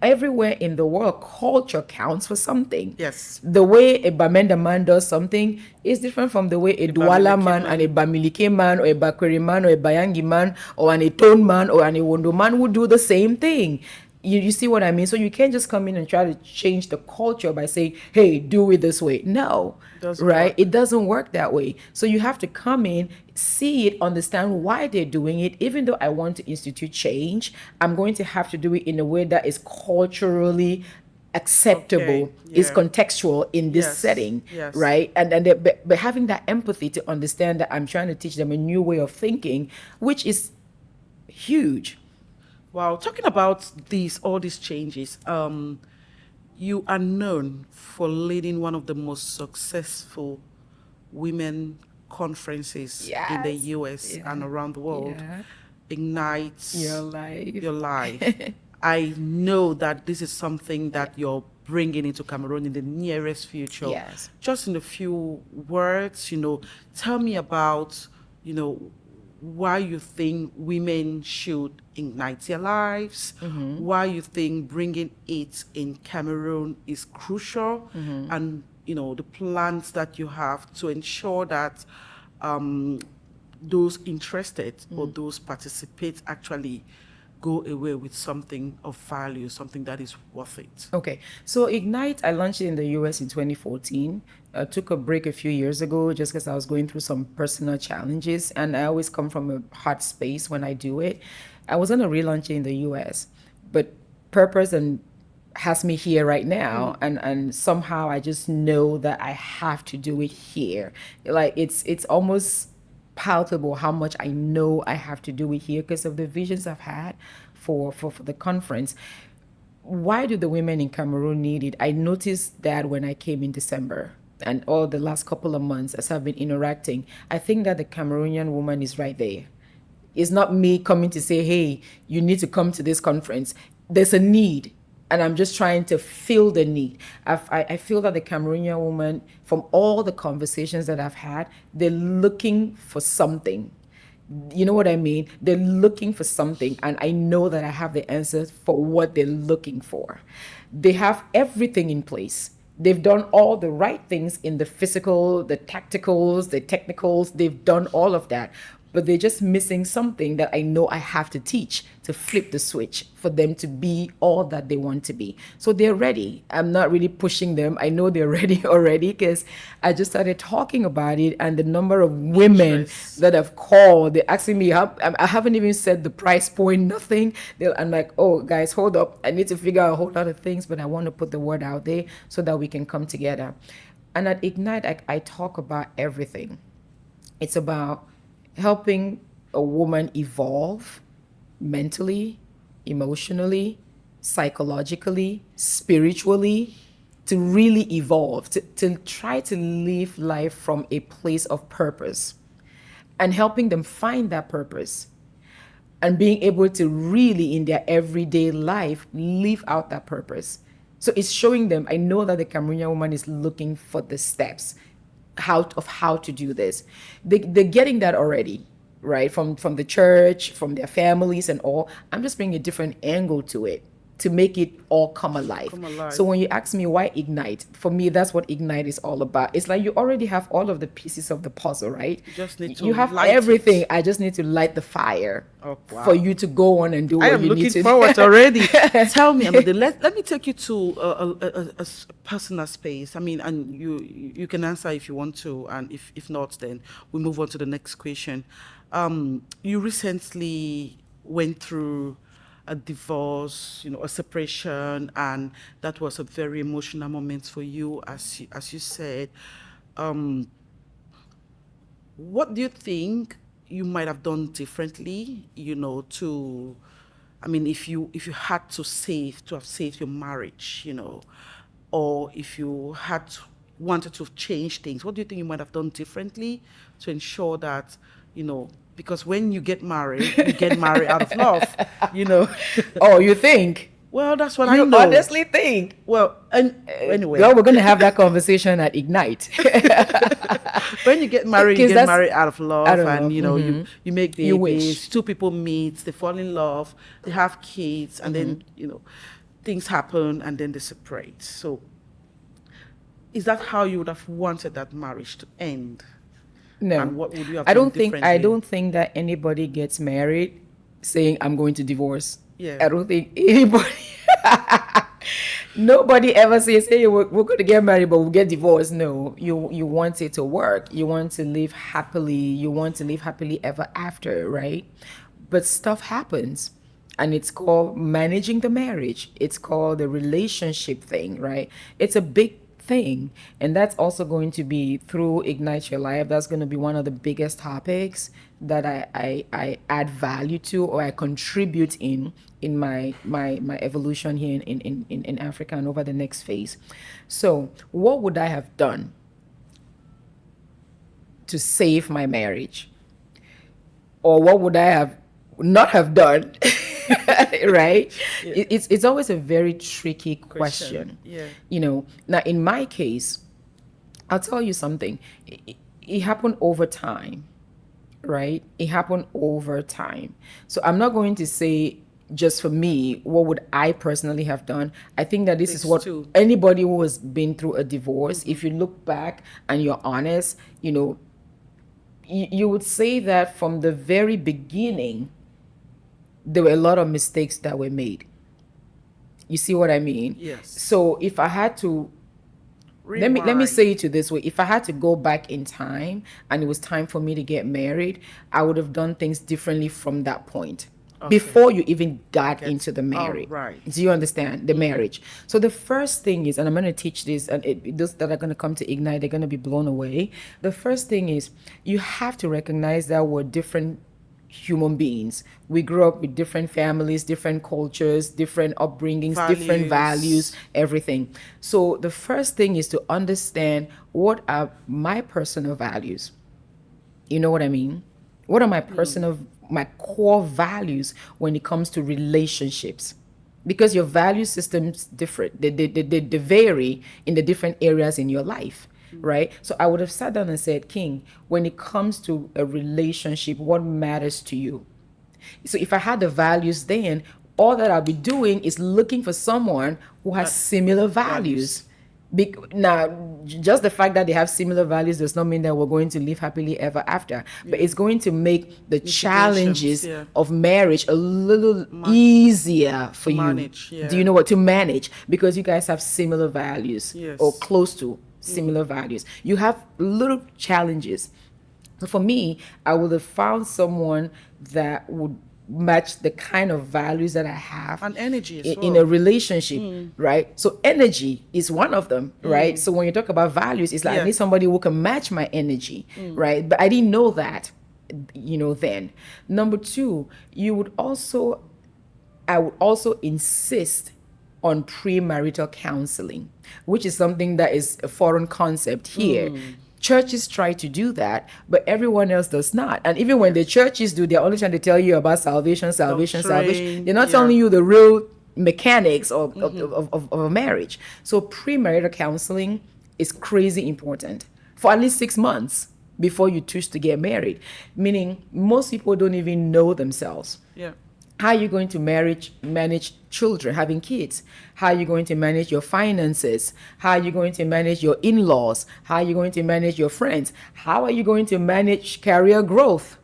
Everywhere in the world, culture counts for something. Yes. The way a Bamenda man does something is different from the way a Douala man and a Bamileke man or a Bakweri man or a Bayangi man or an Eton man or an Ewondo man would do the same thing. You see what I mean? So you can't just come in and try to change the culture by saying, hey, do it this way. No, right? It doesn't work that way. So you have to come in, see it, understand why they're doing it. Even though I want to institute change, I'm going to have to do it in a way that is culturally acceptable, is contextual in this setting, right? But having that empathy to understand that I'm trying to teach them a new way of thinking, which is huge. Wow, talking about all these changes, you are known for leading one of the most successful women conferences in the US and around the world. Ignite Your Life. I know that this is something that you're bringing into Cameroon in the nearest future. Yes. Just in a few words, tell me about, why you think women should ignite their lives, why you think bringing it in Cameroon is crucial, and the plans that you have to ensure that those interested or those participate actually go away with something of value, something that is worth it. Okay, so Ignite, I launched it in the US in 2014. I took a break a few years ago just because I was going through some personal challenges, and I always come from a hard space when I do it. I was going to relaunch it in the US, but purpose and has me here right now, and somehow I just know that I have to do it here. Like it's almost palpable how much I know I have to do it here because of the visions I've had for the conference. Why do the women in Cameroon need it? I noticed that when I came in December and all the last couple of months as I've been interacting, I think that the Cameroonian woman is right there. It's not me coming to say, hey, you need to come to this conference. There's a need, and I'm just trying to fill the need. I feel that the Cameroonian woman, from all the conversations that I've had, they're looking for something. You know what I mean? They're looking for something, and I know that I have the answers for what they're looking for. They have everything in place. They've done all the right things in the physical, the tacticals, the technicals. They've done all of that. but they're just missing something that I know I have to teach to flip the switch for them to be all that they want to be. So they're ready. I'm not really pushing them. I know they're ready already because I just started talking about it, and the number of women Interest. that have called, they're asking me, I haven't even said the price point, nothing. I'm like, oh, guys, hold up. I need to figure out a whole lot of things, but I want to put the word out there so that we can come together. And at Ignite, I talk about everything. It's about helping a woman evolve mentally, emotionally, psychologically, spiritually, to really evolve, to try to live life from a place of purpose, and helping them find that purpose and being able to really in their everyday life live out that purpose. So it's showing them, I know that the Cameroonian woman is looking for the steps how to do this. They're getting that already, right? From the church, from their families and all. I'm just bringing a different angle to it to make it all come alive. Come alive. So when you ask me why Ignite, for me, that's what Ignite is all about. It's like you already have all of the pieces of the puzzle, right? You just need to You have light everything. it. I just need to light the fire Oh, wow. for you to go on and do I what am you need looking to forward do. already. Tell me, Emeldine, let me take you to a personal space. I mean, and you can answer if you want to, and if not, then we move on to the next question. You recently went through a divorce, a separation, and that was a very emotional moment for you, as you said. Um, what do you think you might have done differently, to, I mean, if you had to have saved your marriage, or if you wanted to change things, what do you think you might have done differently to ensure that, because when you get married out of love, you know. Oh, you think? Well, that's what I You know. honestly think? Well, and anyway, Girl, we're going to have that conversation at Ignite. when you get married, you 'Cause get that's married out of out love, of and love. you make You babies. wish. Two people meet, they fall in love, they have kids, and then things happen, and then they separate. So, is that how you would have wanted that marriage to end? No. And what would you have I done don't think I differently? don't think that anybody gets married saying I'm going to divorce. Yeah. I don't think anybody nobody ever says, hey, we're going to get married but we'll get divorced. No, you want it to work. You want to live happily. You want to live happily ever after, right? But stuff happens, and it's called managing the marriage. It's called the relationship thing, right? It's a big thing, and that's also going to be through Ignite Your Life. That's going to be one of the biggest topics that I add value to, or I contribute in my evolution here in Africa and over the next phase. So what would I have done to save my marriage? Or what would I have not have done? Right? Yeah. It's always a very tricky question. Yeah. Now in my case, I'll tell you something. It happened over time, right? It happened over time. So I'm not going to say just for me, what would I personally have done? I think that this is Takes what two. anybody who has been through a divorce, if you look back and you're honest, you would say that from the very beginning, there were a lot of mistakes that were made. You see what I mean? Yes. So if I had to, let me Rewind. say it to this way: if I had to go back in time and it was time for me to get married, I would have done things differently from that point. Before you even got into the marriage. right. Do you understand the marriage? So the first thing is, and I'm going to teach this, and those that are going to come to Ignite, they're going to be blown away. The first thing is you have to recognize that we're different human beings. We grew up with different families, different cultures, different upbringings, different values, everything. So the first thing is to understand, what are my personal values? You know what I mean? What are my core values when it comes to relationships? Because your value system's different. They vary in the different areas in your life, right? So I would have sat down and said, King, when it comes to a relationship, what matters to you? So if I had the values then, all that I'll be doing is looking for someone who has similar values. Now, just the fact that they have similar values does not mean that we're going to live happily ever after, but Yeah. it's going to make the Mitigations, challenges yeah. of marriage a little Man- easier to for you. manage, Do you yeah. know what to manage? Because you guys have similar values or Yes. close to similar values. You have little challenges. So for me, I would have found someone that would match the kind of values that I have And energy as in a well. relationship, right? So energy is one of them, right? So when you talk about values, it's like I Yeah. need somebody who can match my energy, right? But I didn't know that, then. Number two, I would also insist on premarital counseling, which is something that is a foreign concept here. Churches try to do that, but everyone else does not. And even when the Yes. churches do, they're only trying to tell you about salvation, salvation, salvation. Doctrine, They're not yeah. telling you the real mechanics of a marriage. So premarital counseling is crazy important for at least 6 months before you choose to get married. Meaning most people don't even know themselves. Yeah. How are you going to manage children, having kids? How are you going to manage your finances? How are you going to manage your in-laws? How are you going to manage your friends? How are you going to manage career growth?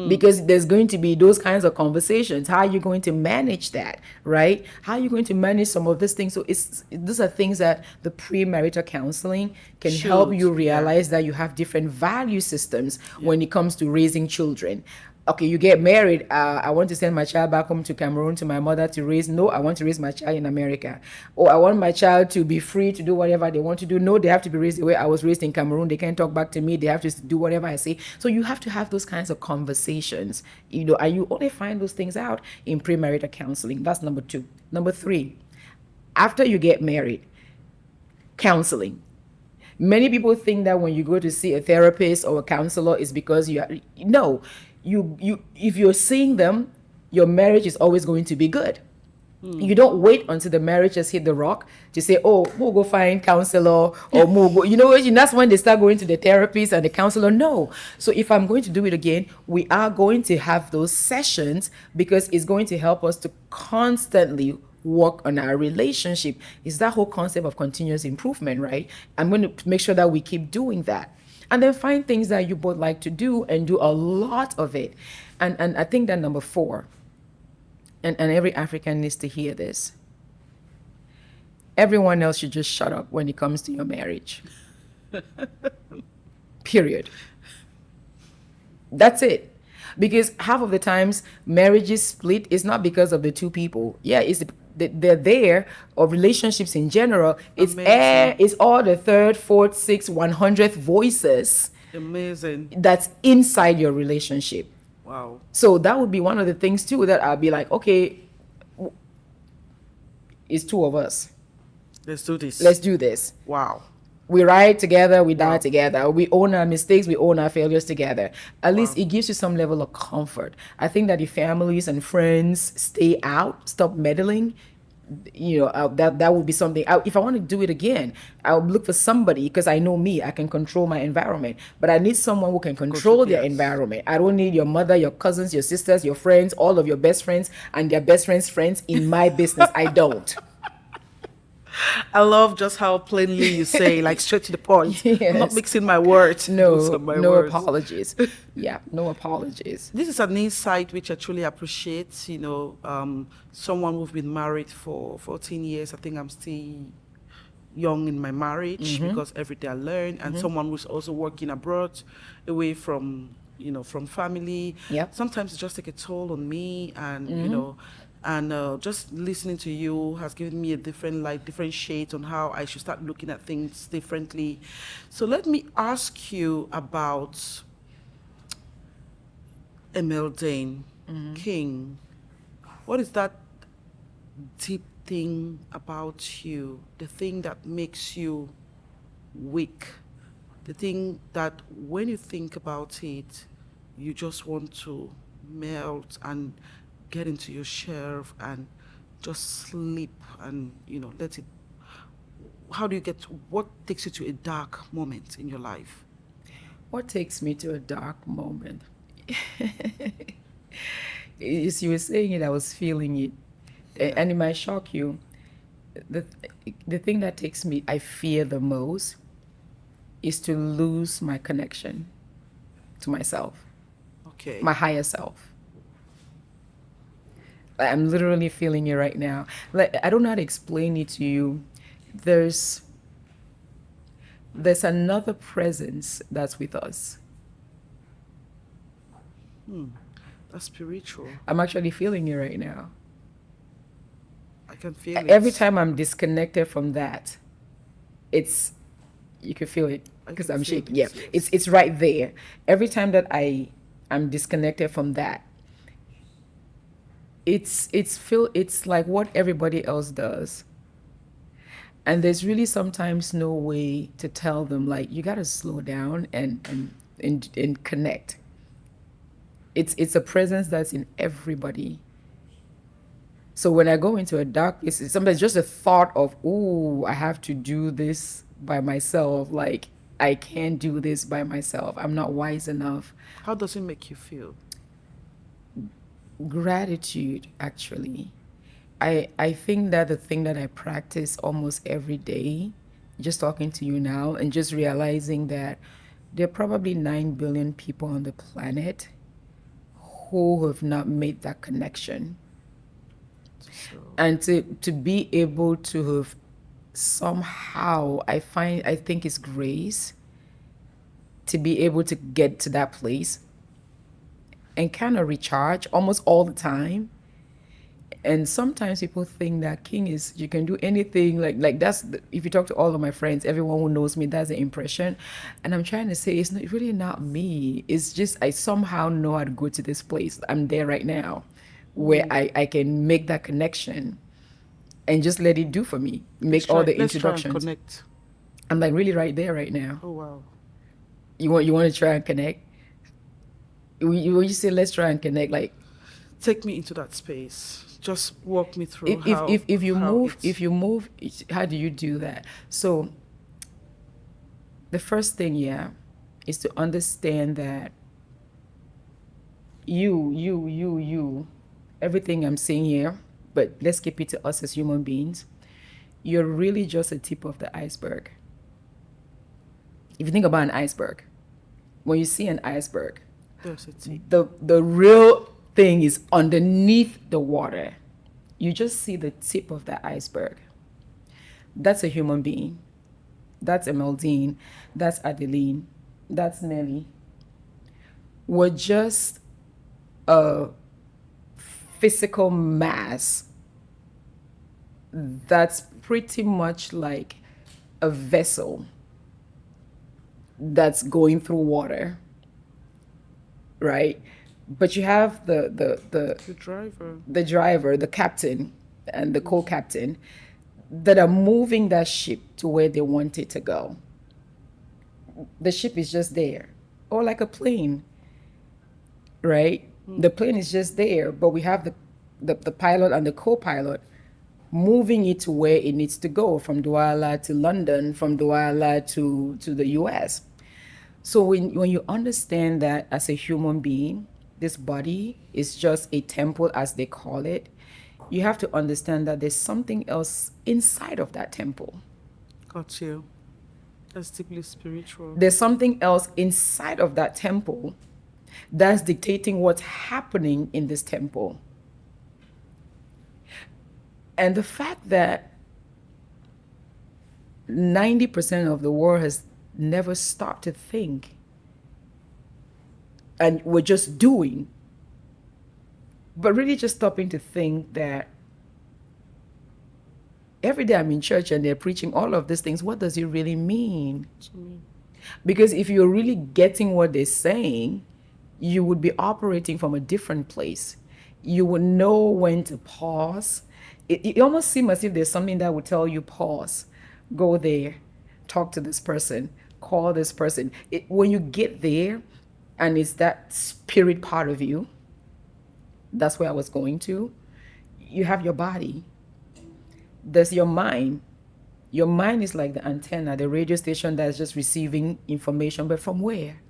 Because there's going to be those kinds of conversations. How are you going to manage that, right? How are you going to manage some of these things? So these are things that the premarital counseling can help Should, you yeah. realize that you have different value systems Yeah. when it comes to raising children. Okay, you get married. I want to send my child back home to Cameroon to my mother to raise. No, I want to raise my child in America. Or I want my child to be free to do whatever they want to do. No, they have to be raised the way I was raised in Cameroon. They can't talk back to me. They have to do whatever I say. So you have to have those kinds of conversations, and you only find those things out in premarital counseling. That's number two. Number three, after you get married, counseling. Many people think that when you go to see a therapist or a counselor is because no, you if you're seeing them, your marriage is always going to be good. You don't wait until the marriage has hit the rock to say, oh, we'll go find counselor, or we'll go, that's when they start going to the therapist and the counselor. No. So if I'm going to do it again, we are going to have those sessions because it's going to help us to constantly work on our relationship. Is that whole concept of continuous improvement, right? I'm going to make sure that we keep doing that. And then find things that you both like to do and do a lot of it. And I think that number four, and every African needs to hear this. Everyone else should just shut up when it comes to your marriage. Period. That's it. Because half of the times marriages split is not because of the two people. Yeah, they're there, or relationships in general. Amazing. It's all the third, fourth, sixth, 100th voices Amazing. that's inside your relationship. Wow. So that would be one of the things too that I'll be like, okay, it's two of us. Let's do this. Let's do this. Wow. We ride together, we die Wow. together. We own our mistakes, we own our failures together. At Wow. least it gives you some level of comfort. I think that if families and friends stay out, stop meddling, that would be something. If I want to do it again, I'll look for somebody, because I know me, I can control my environment. But I need someone who can control their yes. environment. I don't need your mother, your cousins, your sisters, your friends, all of your best friends and their best friends' friends in my business. I don't. I love just how plainly you say, like straight to the point. I'm not Yes. mixing my words. Those No, are my no words. apologies. Yeah, no apologies. This is an insight which I truly appreciate. Someone who've been married for 14 years. I think I'm still young in my marriage because every day I learn. And someone who's also working abroad, away from from family. Yep. Sometimes it just take a toll on me, and and just listening to you has given me a different light, different shades on how I should start looking at things differently. So let me ask you about Emeldine King. What is that deep thing about you? The thing that makes you weak? The thing that when you think about it, you just want to melt and get into your shelf and just sleep and let it. How do you what takes you to a dark moment in your life? What takes me to a dark moment? As you were saying it, I was feeling it. Yeah. And it might shock you. the the thing that takes me, I fear the most, is to lose my connection to myself, Okay. my higher self. I'm literally feeling it right now. Like, I don't know how to explain it to you. There's there's another presence that's with us. That's spiritual. I'm actually feeling it right now. I can feel Every it. time I'm disconnected from that, it's, you can feel it I because can I'm feel shaking. Yeah, it, yes. it's right there. Every time that I'm disconnected from that, it's like what everybody else does. And there's really sometimes no way to tell them, like, you got to slow down and connect. It's a presence that's in everybody. So when I go into a dark place, it's sometimes just a thought of, "Ooh, I have to do this by myself. Like, I can't do this by myself. I'm not wise enough." How does it make you feel? Gratitude, actually. I think that the thing that I practice almost every day, just talking to you now and just realizing that there are probably 9 billion people on the planet who have not made that connection. So, And to be able to have somehow, I think it's grace to be able to get to that place and kind of recharge almost all the time. And sometimes people think that King is, you can do anything, like that's if you talk to all of my friends, everyone who knows me, that's the impression. And I'm trying to say it's not, really not me. It's just I somehow know how to go to this place. I'm there right now where I can make that connection and just let it do for me, let's make all try the let's try and introductions. connect. I'm like really right there right now. Oh wow. You want to try and connect? You say let's try and connect, like, Take me into that space. Just walk me through how if you how move, it's how do you do that? So the first thing, yeah, is to understand that you, everything I'm saying here, but let's keep it to us as human beings. You're really just a tip of the iceberg. If you think about an iceberg, when you see an iceberg, there's a tip. the real thing is underneath the water. You just see the tip of the iceberg. That's a human being. That's Emeldine. That's Adeline. That's Nelly. We're just a physical mass that's pretty much like a vessel that's going through water, right? But you have The driver. the driver, the captain, and the co-captain that are moving that ship to where they want it to go. The ship is just there, or like a plane, right? The plane is just there, but we have the pilot and the co-pilot moving it to where it needs to go, from Douala to London, from Douala to the US. So when you understand that as a human being, this body is just a temple, as they call it, you have to understand that there's something else inside of that temple. Got you. That's deeply spiritual. There's something else inside of that temple that's dictating what's happening in this temple. And the fact that 90% of the world has never stopped to think, and we're just doing, but really just stopping to think that every day I'm in church and they're preaching all of these things, what does it really mean? To me. Because if you're really getting what they're saying, you would be operating from a different place. You would know when to pause. It almost seems as if there's something that would tell you, pause, go there, talk to this person, call this person. When you get there, and it's that spirit part of you, that's where I was going to. You have your body. There's your mind. Your mind is like the antenna, the radio station that's just receiving information, but from where?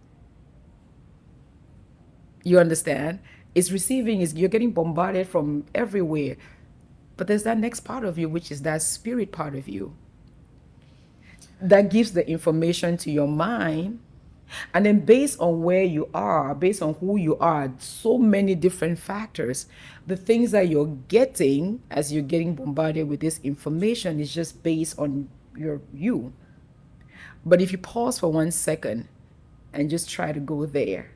You understand? It's receiving, you're getting bombarded from everywhere. But there's that next part of you, which is that spirit part of you that gives the information to your mind. And then based on where you are, based on who you are, so many different factors, the things that you're getting as you're getting bombarded with this information is just based on you. But if you pause for 1 second and just try to go there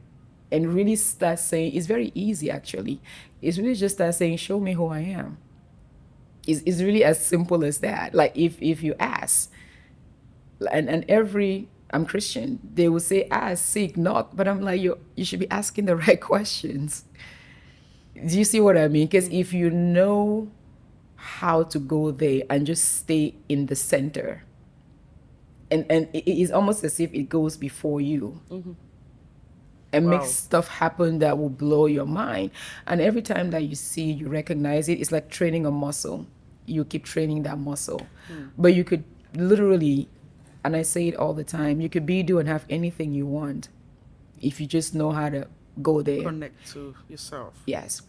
and really start saying, it's very easy actually. It's really just start saying, show me who I am. It's really as simple as that. Like if you ask, and every I'm Christian, they will say ask, seek, knock, but I'm like, you should be asking the right questions. Do you see what I mean? Because if you know how to go there and just stay in the center, and it is almost as if it goes before you. And Wow. makes stuff happen that will blow your mind. And every time that you see, you recognize it, it's like training a muscle. You keep training that muscle. But you could literally, and I say it all the time, you could be, do, and have anything you want if you just know how to go there. Connect to yourself. Yes.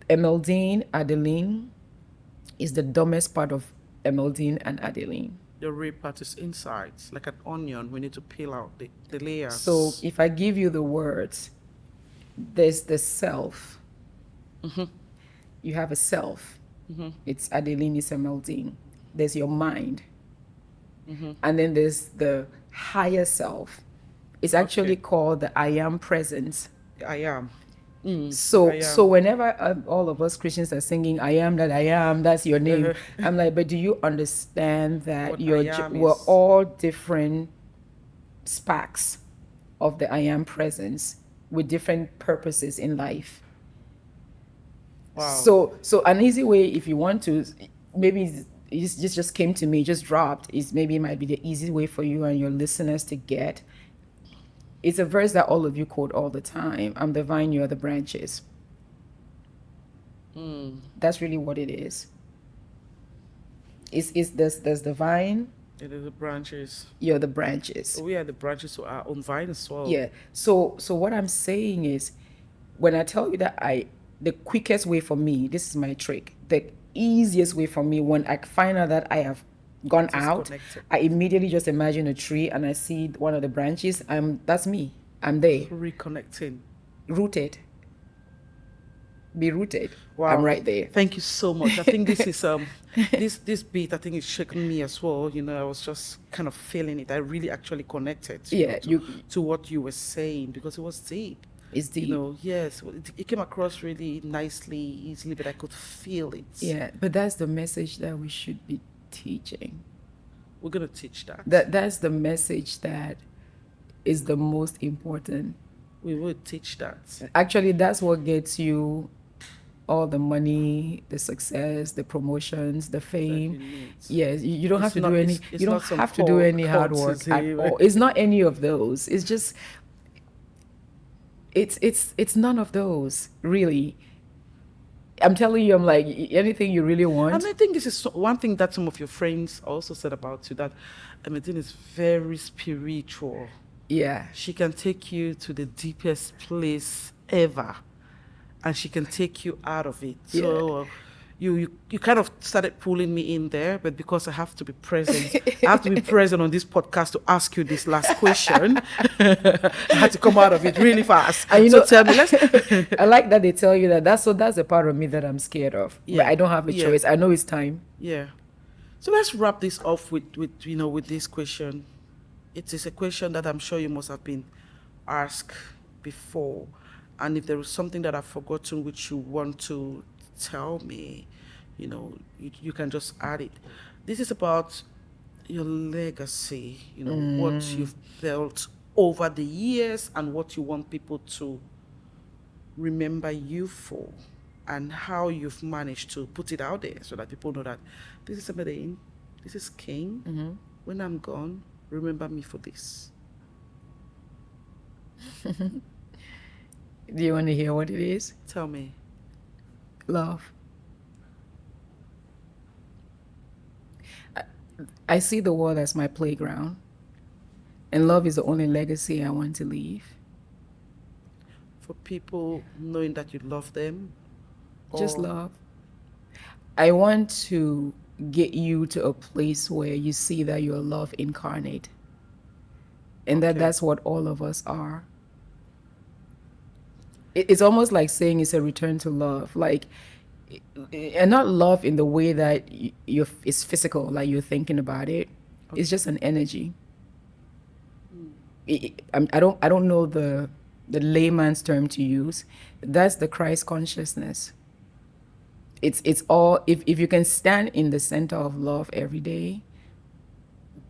Emeldine, Adeline is the dumbest part of Emeldine and Adeline. The real part is inside. It's like an onion. We need to peel out the layers. So if I give you the words, there's the self. You have a self. It's Adeline, it's Emeldine. There's your mind. And then there's the higher self. It's actually called the I am presence. I am. So whenever all of us Christians are singing I am that I am, that's your name, I'm like, but do you understand that What I am we're is- all different sparks of the I am presence with different purposes in life? Wow. So an easy way, if you want to, maybe it just came to me, just dropped, is maybe it might be the easy way for you and your listeners to get. It's a verse that all of you quote all the time. I'm the vine, you are the branches. That's really what it is. There's the vine, It is the branches. you're the branches. We are the branches to our own vine as well. Yeah. So what I'm saying is, when I tell you that the quickest way for me, this is my trick, the easiest way for me, when I find out that I have gone out, Disconnected. I immediately just imagine a tree and I see one of the branches. That's me. I'm there, Reconnecting. rooted. Be rooted. Wow. I'm right there. Thank you so much. I think this is this beat, I think it's shaking me as well. You know, I was just kind of feeling it. I really actually connected Yeah, to what you were saying, because it was deep. It's deep. You know, yes. It came across really nicely, easily, but I could feel it. Yeah, but that's the message that we should be teaching. We're gonna teach that. That's the message that is the most important. We will teach that. Actually, that's what gets you all the money, the success, the promotions, the fame. you need. Yes, you don't have to It's do not- any. it's You don't not some have to do any hard work at courtesy. all. It's not any of those. It's just. It's none of those, really. I'm telling you, I'm like, anything you really want. And I think this is one thing that some of your friends also said about you, that Emeldine is very spiritual. Yeah. She can take you to the deepest place ever, and she can take you out of it. Yeah. So you kind of started pulling me in there, but because I have to be present, I have to be present on this podcast to ask you this last question. I had to come out of it really fast. And So tell me, let's. I like that they tell you that. That's the part of me that I'm scared of. Yeah. But I don't have a Yeah. choice. I know it's time. Yeah. So let's wrap this off with this question. It is a question that I'm sure you must have been asked before. And if there is something that I've forgotten which you want to tell me, you can just add it. This is about your legacy, what you've built over the years and what you want people to remember you for, and how you've managed to put it out there so that people know that this is Emeldine, this is King. When I'm gone, remember me for this. Do you want to hear what it is? Tell me. Love. I see the world as my playground, and love is the only legacy I want to leave. For people knowing that you love them. Just or love. I want to get you to a place where you see that you're love incarnate, and that Okay. that's what all of us are. It's almost like saying it's a return to love, like, and not love in the way that you're it's physical, like you're thinking about it. It's just an energy. I don't know the layman's term to use. That's the Christ consciousness. It's all, if you can stand in the center of love every day,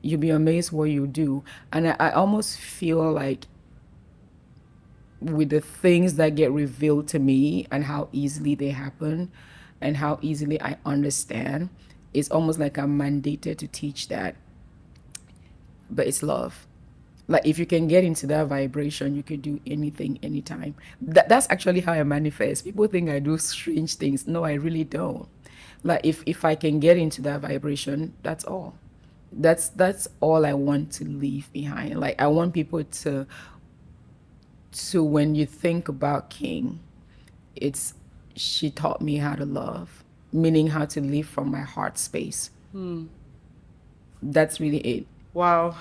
you'll be amazed what you do. And I almost feel like with the things that get revealed to me and how easily they happen and how easily I understand, it's almost like I'm mandated to teach that. But it's love. Like, if you can get into that vibration, you can do anything, anytime. That's actually how I manifest. People think I do strange things. No, I really don't. Like, if I can get into that vibration, that's all. That's all I want to leave behind. Like, I want people to when you think about King, it's she taught me how to love, meaning how to live from my heart space. That's really it. Wow.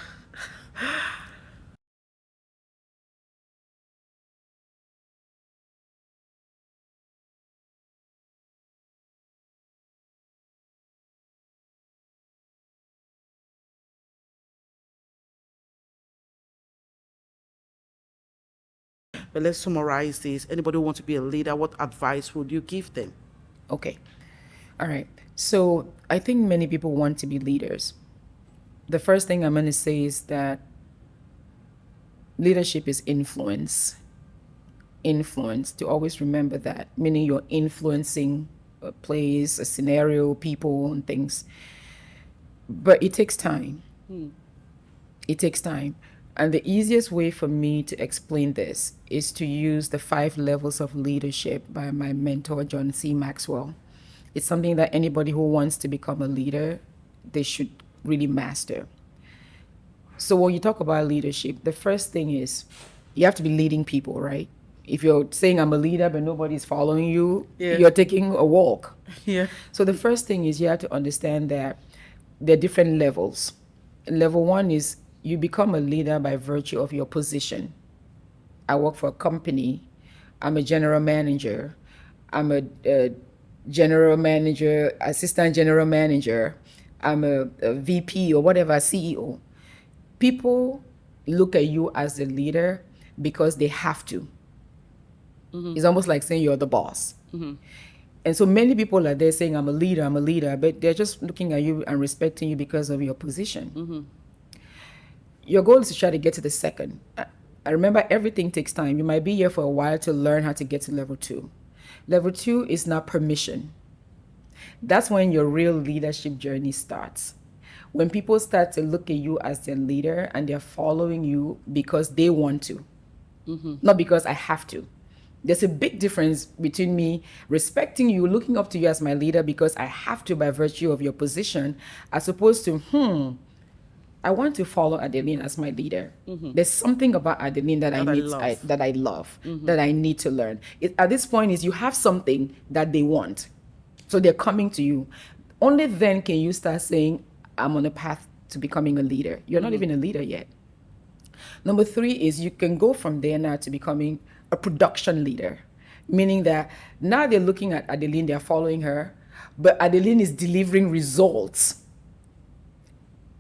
But let's summarize this. Anybody who wants to be a leader, what advice would you give them? Okay. All right. So I think many people want to be leaders. The first thing I'm going to say is that leadership is influence. Influence, to always remember that, meaning you're influencing a place, a scenario, people, and things. But it takes time. It takes time. And the easiest way for me to explain this is to use the 5 levels of leadership by my mentor, John C. Maxwell. It's something that anybody who wants to become a leader, they should really master. So when you talk about leadership, the first thing is you have to be leading people, right? If you're saying I'm a leader but nobody's following you, Yeah. you're taking a walk. Yeah. So the first thing is you have to understand that there are different levels. Level 1 is you become a leader by virtue of your position. I work for a company. I'm a general manager. I'm a general manager, assistant general manager. I'm a VP or whatever, CEO. People look at you as the leader because they have to. It's almost like saying you're the boss. And so many people are there saying, I'm a leader, but they're just looking at you and respecting you because of your position. Your goal is to try to get to the second. I remember everything takes time. You might be here for a while to learn how to get to level 2. Level 2 is not permission. That's when your real leadership journey starts. When people start to look at you as their leader and they're following you because they want to, not because I have to. There's a big difference between me respecting you, looking up to you as my leader because I have to by virtue of your position, as opposed to, I want to follow Adeline as my leader. There's something about Adeline that I love, that I need to learn. At this point is you have something that they want. So they're coming to you. Only then can you start saying, I'm on a path to becoming a leader. You're not even a leader yet. Number 3 is you can go from there now to becoming a production leader, meaning that now they're looking at Adeline, they're following her, but Adeline is delivering results.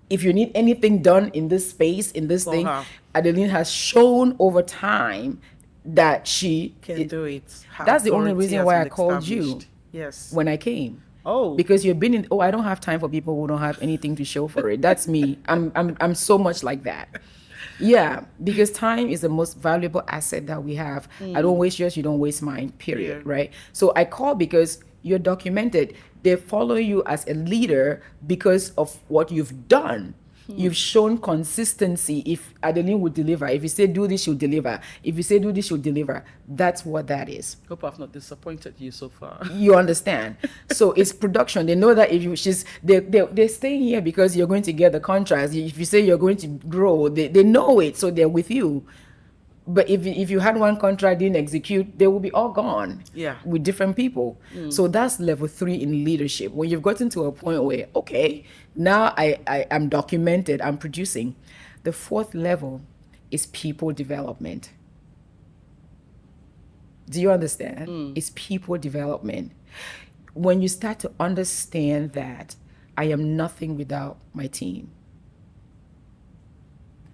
If you need anything done in this space, in this thing, Adeline has shown over time that she can do it. That's the only reason why I called you. Yes. When I came. Oh. Because you've been in, I don't have time for people who don't have anything to show for it. That's me. I'm so much like that. Yeah, because time is the most valuable asset that we have. I don't waste yours, you don't waste mine, period, right? So I call because you're documented. They follow you as a leader because of what you've done. You've shown consistency. If Adeline would deliver, if you say do this, she'll deliver. If you say do this, she'll deliver. That's what that is. Hope I've not disappointed you so far. You understand? So it's production. They know that if you they're staying here because you're going to get the contracts. If you say you're going to grow, they know it, so they're with you. But if you had one contract didn't execute, they will be all gone. Yeah. With different people. So that's level 3 in leadership. When you've gotten to a point where, okay, now I am documented, I'm producing. The fourth level is people development. Do you understand? It's people development. When you start to understand that I am nothing without my team,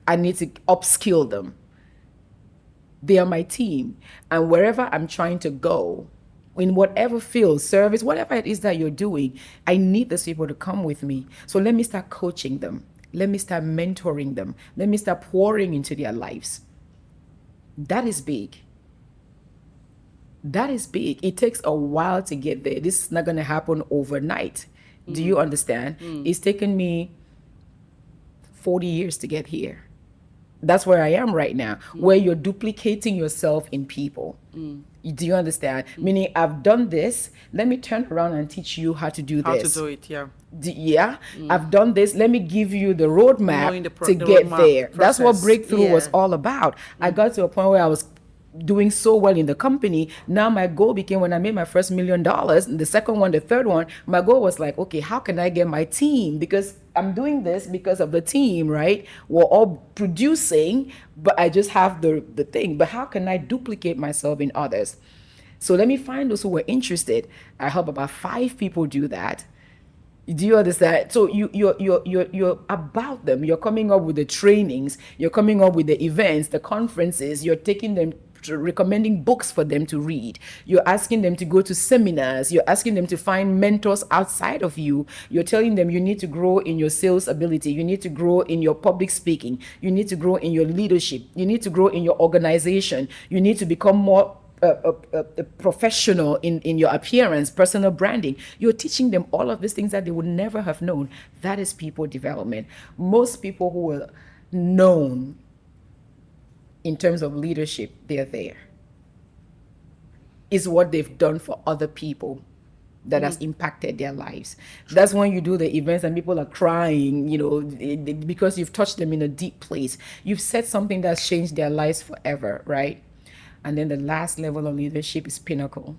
I need to upskill them. They are my team. And wherever I'm trying to go, in whatever field, service, whatever it is that you're doing, I need those people to come with me. So let me start coaching them. Let me start mentoring them. Let me start pouring into their lives. That is big. That is big. It takes a while to get there. This is not going to happen overnight. Do you understand? It's taken me 40 years to get here. That's where I am right now, where you're duplicating yourself in people. Do you understand? Meaning, I've done this. Let me turn around and teach you how to do How this. to do it, yeah. Yeah, I've done this. Let me give you the roadmap to the get roadmap there. That's what process. breakthrough was Yeah. all about. I got to a point where I was doing so well in the company. Now my goal became, when I made my first $1 million, the second one, the third one, my goal was like, okay, how can I get my team? Because I'm doing this because of the team, right? We're all producing, but I just have the thing. But how can I duplicate myself in others? So let me find those who were interested. I help about 5 people do that. Do you understand? So you're about them. You're coming up with the trainings. You're coming up with the events, the conferences. You're taking them, recommending books for them to read. You're asking them to go to seminars. You're asking them to find mentors outside of you. You're telling them you need to grow in your sales ability. You need to grow in your public speaking. You need to grow in your leadership. You need to grow in your organization. You need to become more a professional in your appearance, personal branding. You're teaching them all of these things that they would never have known. That is people development. Most people who are known in terms of leadership, they're there. Is what they've done for other people that has impacted their lives. That's when you do the events and people are crying, because you've touched them in a deep place. You've said something that's changed their lives forever, right? And then the last level of leadership is pinnacle.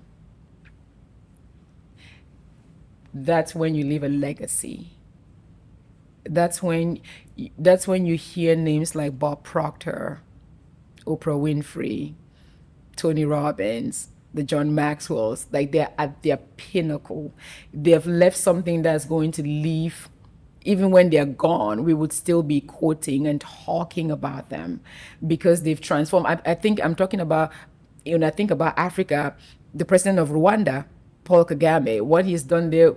That's when you leave a legacy. That's when you hear names like Bob Proctor, Oprah Winfrey, Tony Robbins, the John Maxwells. Like, they're at their pinnacle. They've left something that's going to leave. Even when they're gone, we would still be quoting and talking about them because they've transformed. I think I'm talking about, when I think about Africa, the president of Rwanda, Paul Kagame, what he's done there,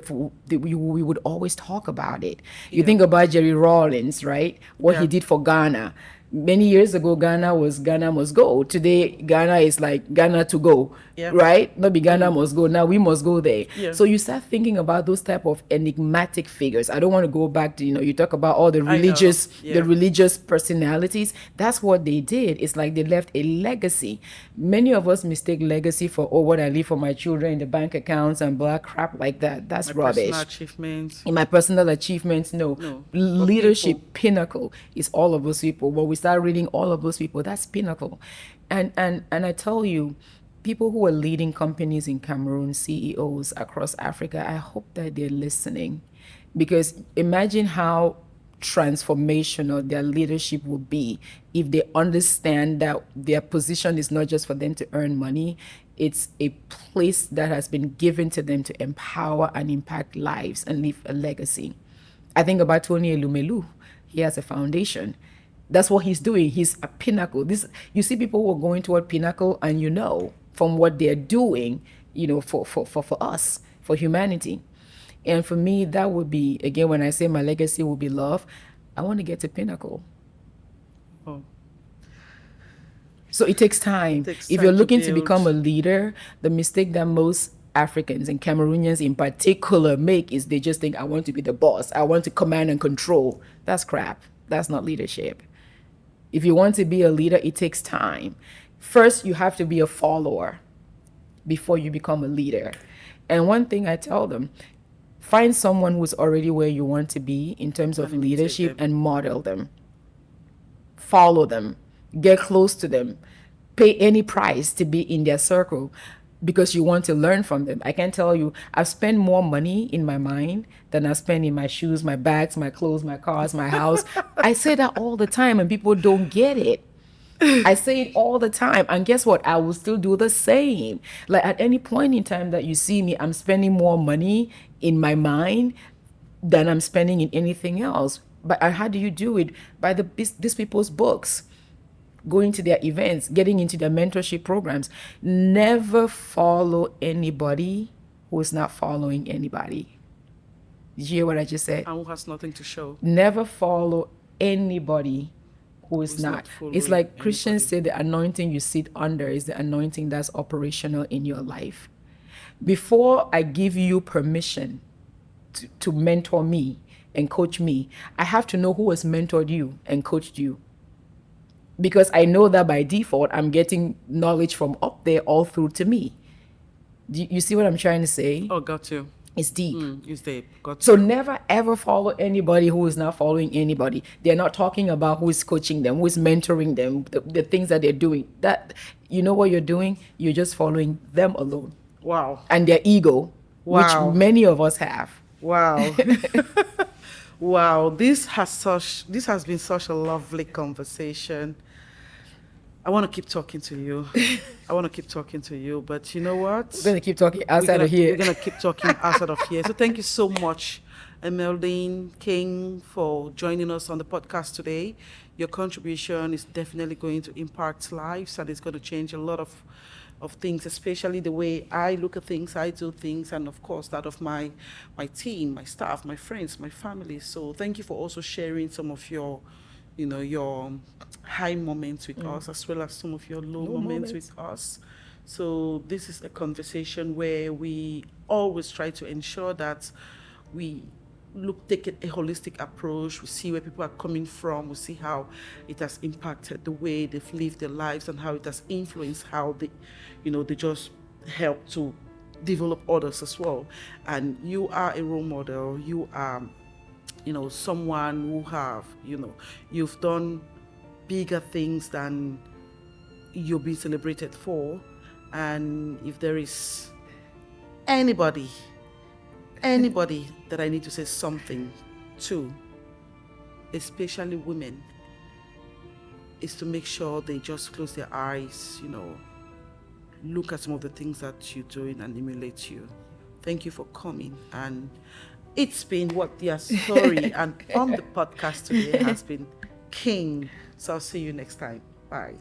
we would always talk about it. You think about Jerry Rawlings, right? What he did for Ghana. Many years ago, Ghana must go. Today, Ghana is like Ghana to go, right? Not be Ghana must go. Now we must go there. So you start thinking about those type of enigmatic figures. I don't want to go back to, you talk about all the religious personalities. That's what they did. It's like they left a legacy. Many of us mistake legacy for, what I leave for my children in the bank accounts and black crap like that. That's rubbish. Personal achievements. In my personal achievements, no. Leadership pinnacle is all of those people. When we start reading all of those people, that's pinnacle. And I tell you, people who are leading companies in Cameroon, CEOs across Africa, I hope that they're listening, because imagine how transformational their leadership will be if they understand that their position is not just for them to earn money. It's a place that has been given to them to empower and impact lives and leave a legacy. I think about Tony Elumelu. He has a foundation. That's what he's doing. He's a pinnacle. You see people who are going toward pinnacle, and from what they're doing, for us, for humanity. And for me, that would be, again, when I say my legacy will be love, I want to get to pinnacle. Oh. So it takes time. If you're looking to become a leader, the mistake that most Africans and Cameroonians in particular make is they just think, I want to be the boss. I want to command and control. That's crap. That's not leadership. If you want to be a leader, it takes time. First, you have to be a follower before you become a leader. And one thing I tell them, find someone who's already where you want to be in terms of leadership and model them. Follow them. Get close to them. pay any price to be in their circle because you want to learn from them. I can tell you, I've spent more money in my mind than I spend in my shoes, my bags, my clothes, my cars, my house. I say that all the time and people don't get it. I say it all the time. And guess what? I will still do the same. Like at any point in time that you see me, I'm spending more money in my mind than I'm spending in anything else. But how do you do it? By these people's books, going to their events, getting into their mentorship programs. Never follow anybody who is not following anybody. Did you hear what I just said? And who has nothing to show. Never follow anybody who is Who's not. following It's like Christians anybody. say the anointing you sit under is the anointing that's operational in your life. Before I give you permission to mentor me and coach me, I have to know who has mentored you and coached you. Because I know that by default, I'm getting knowledge from up there all through to me. Do you see what I'm trying to say? Oh, got you. It's deep. It's deep. Got So you. never ever follow anybody who is not following anybody. They're not talking about who is coaching them, who is mentoring them, the things that they're doing. That, you know what you're doing? You're just following them alone. Wow. And their ego, Wow. which many of us have. Wow. Wow. This has been such a lovely conversation. I want to keep talking to you. But you know what? We're going to keep talking outside of here. We're going to keep talking outside of here. So thank you so much, Emeldine King, for joining us on the podcast today. Your contribution is definitely going to impact lives, and it's going to change a lot of things, especially the way I look at things, I do things, and of course that of my team, my staff, my friends, my family. So thank you for also sharing some of your high moments with us, as well as some of your low moments with us. So this is a conversation where we always try to ensure that we take a holistic approach. We see where people are coming from. We see how it has impacted the way they've lived their lives and how it has influenced how they just help to develop others as well. And you are a role model. You are someone who you've done bigger things than you've been celebrated for. And if there is anybody that I need to say something to, especially women, is to make sure they just close their eyes, look at some of the things that you're doing and emulate you. Thank you for coming. And it's been What Their Story, and on the podcast today has been King. So I'll see you next time. Bye.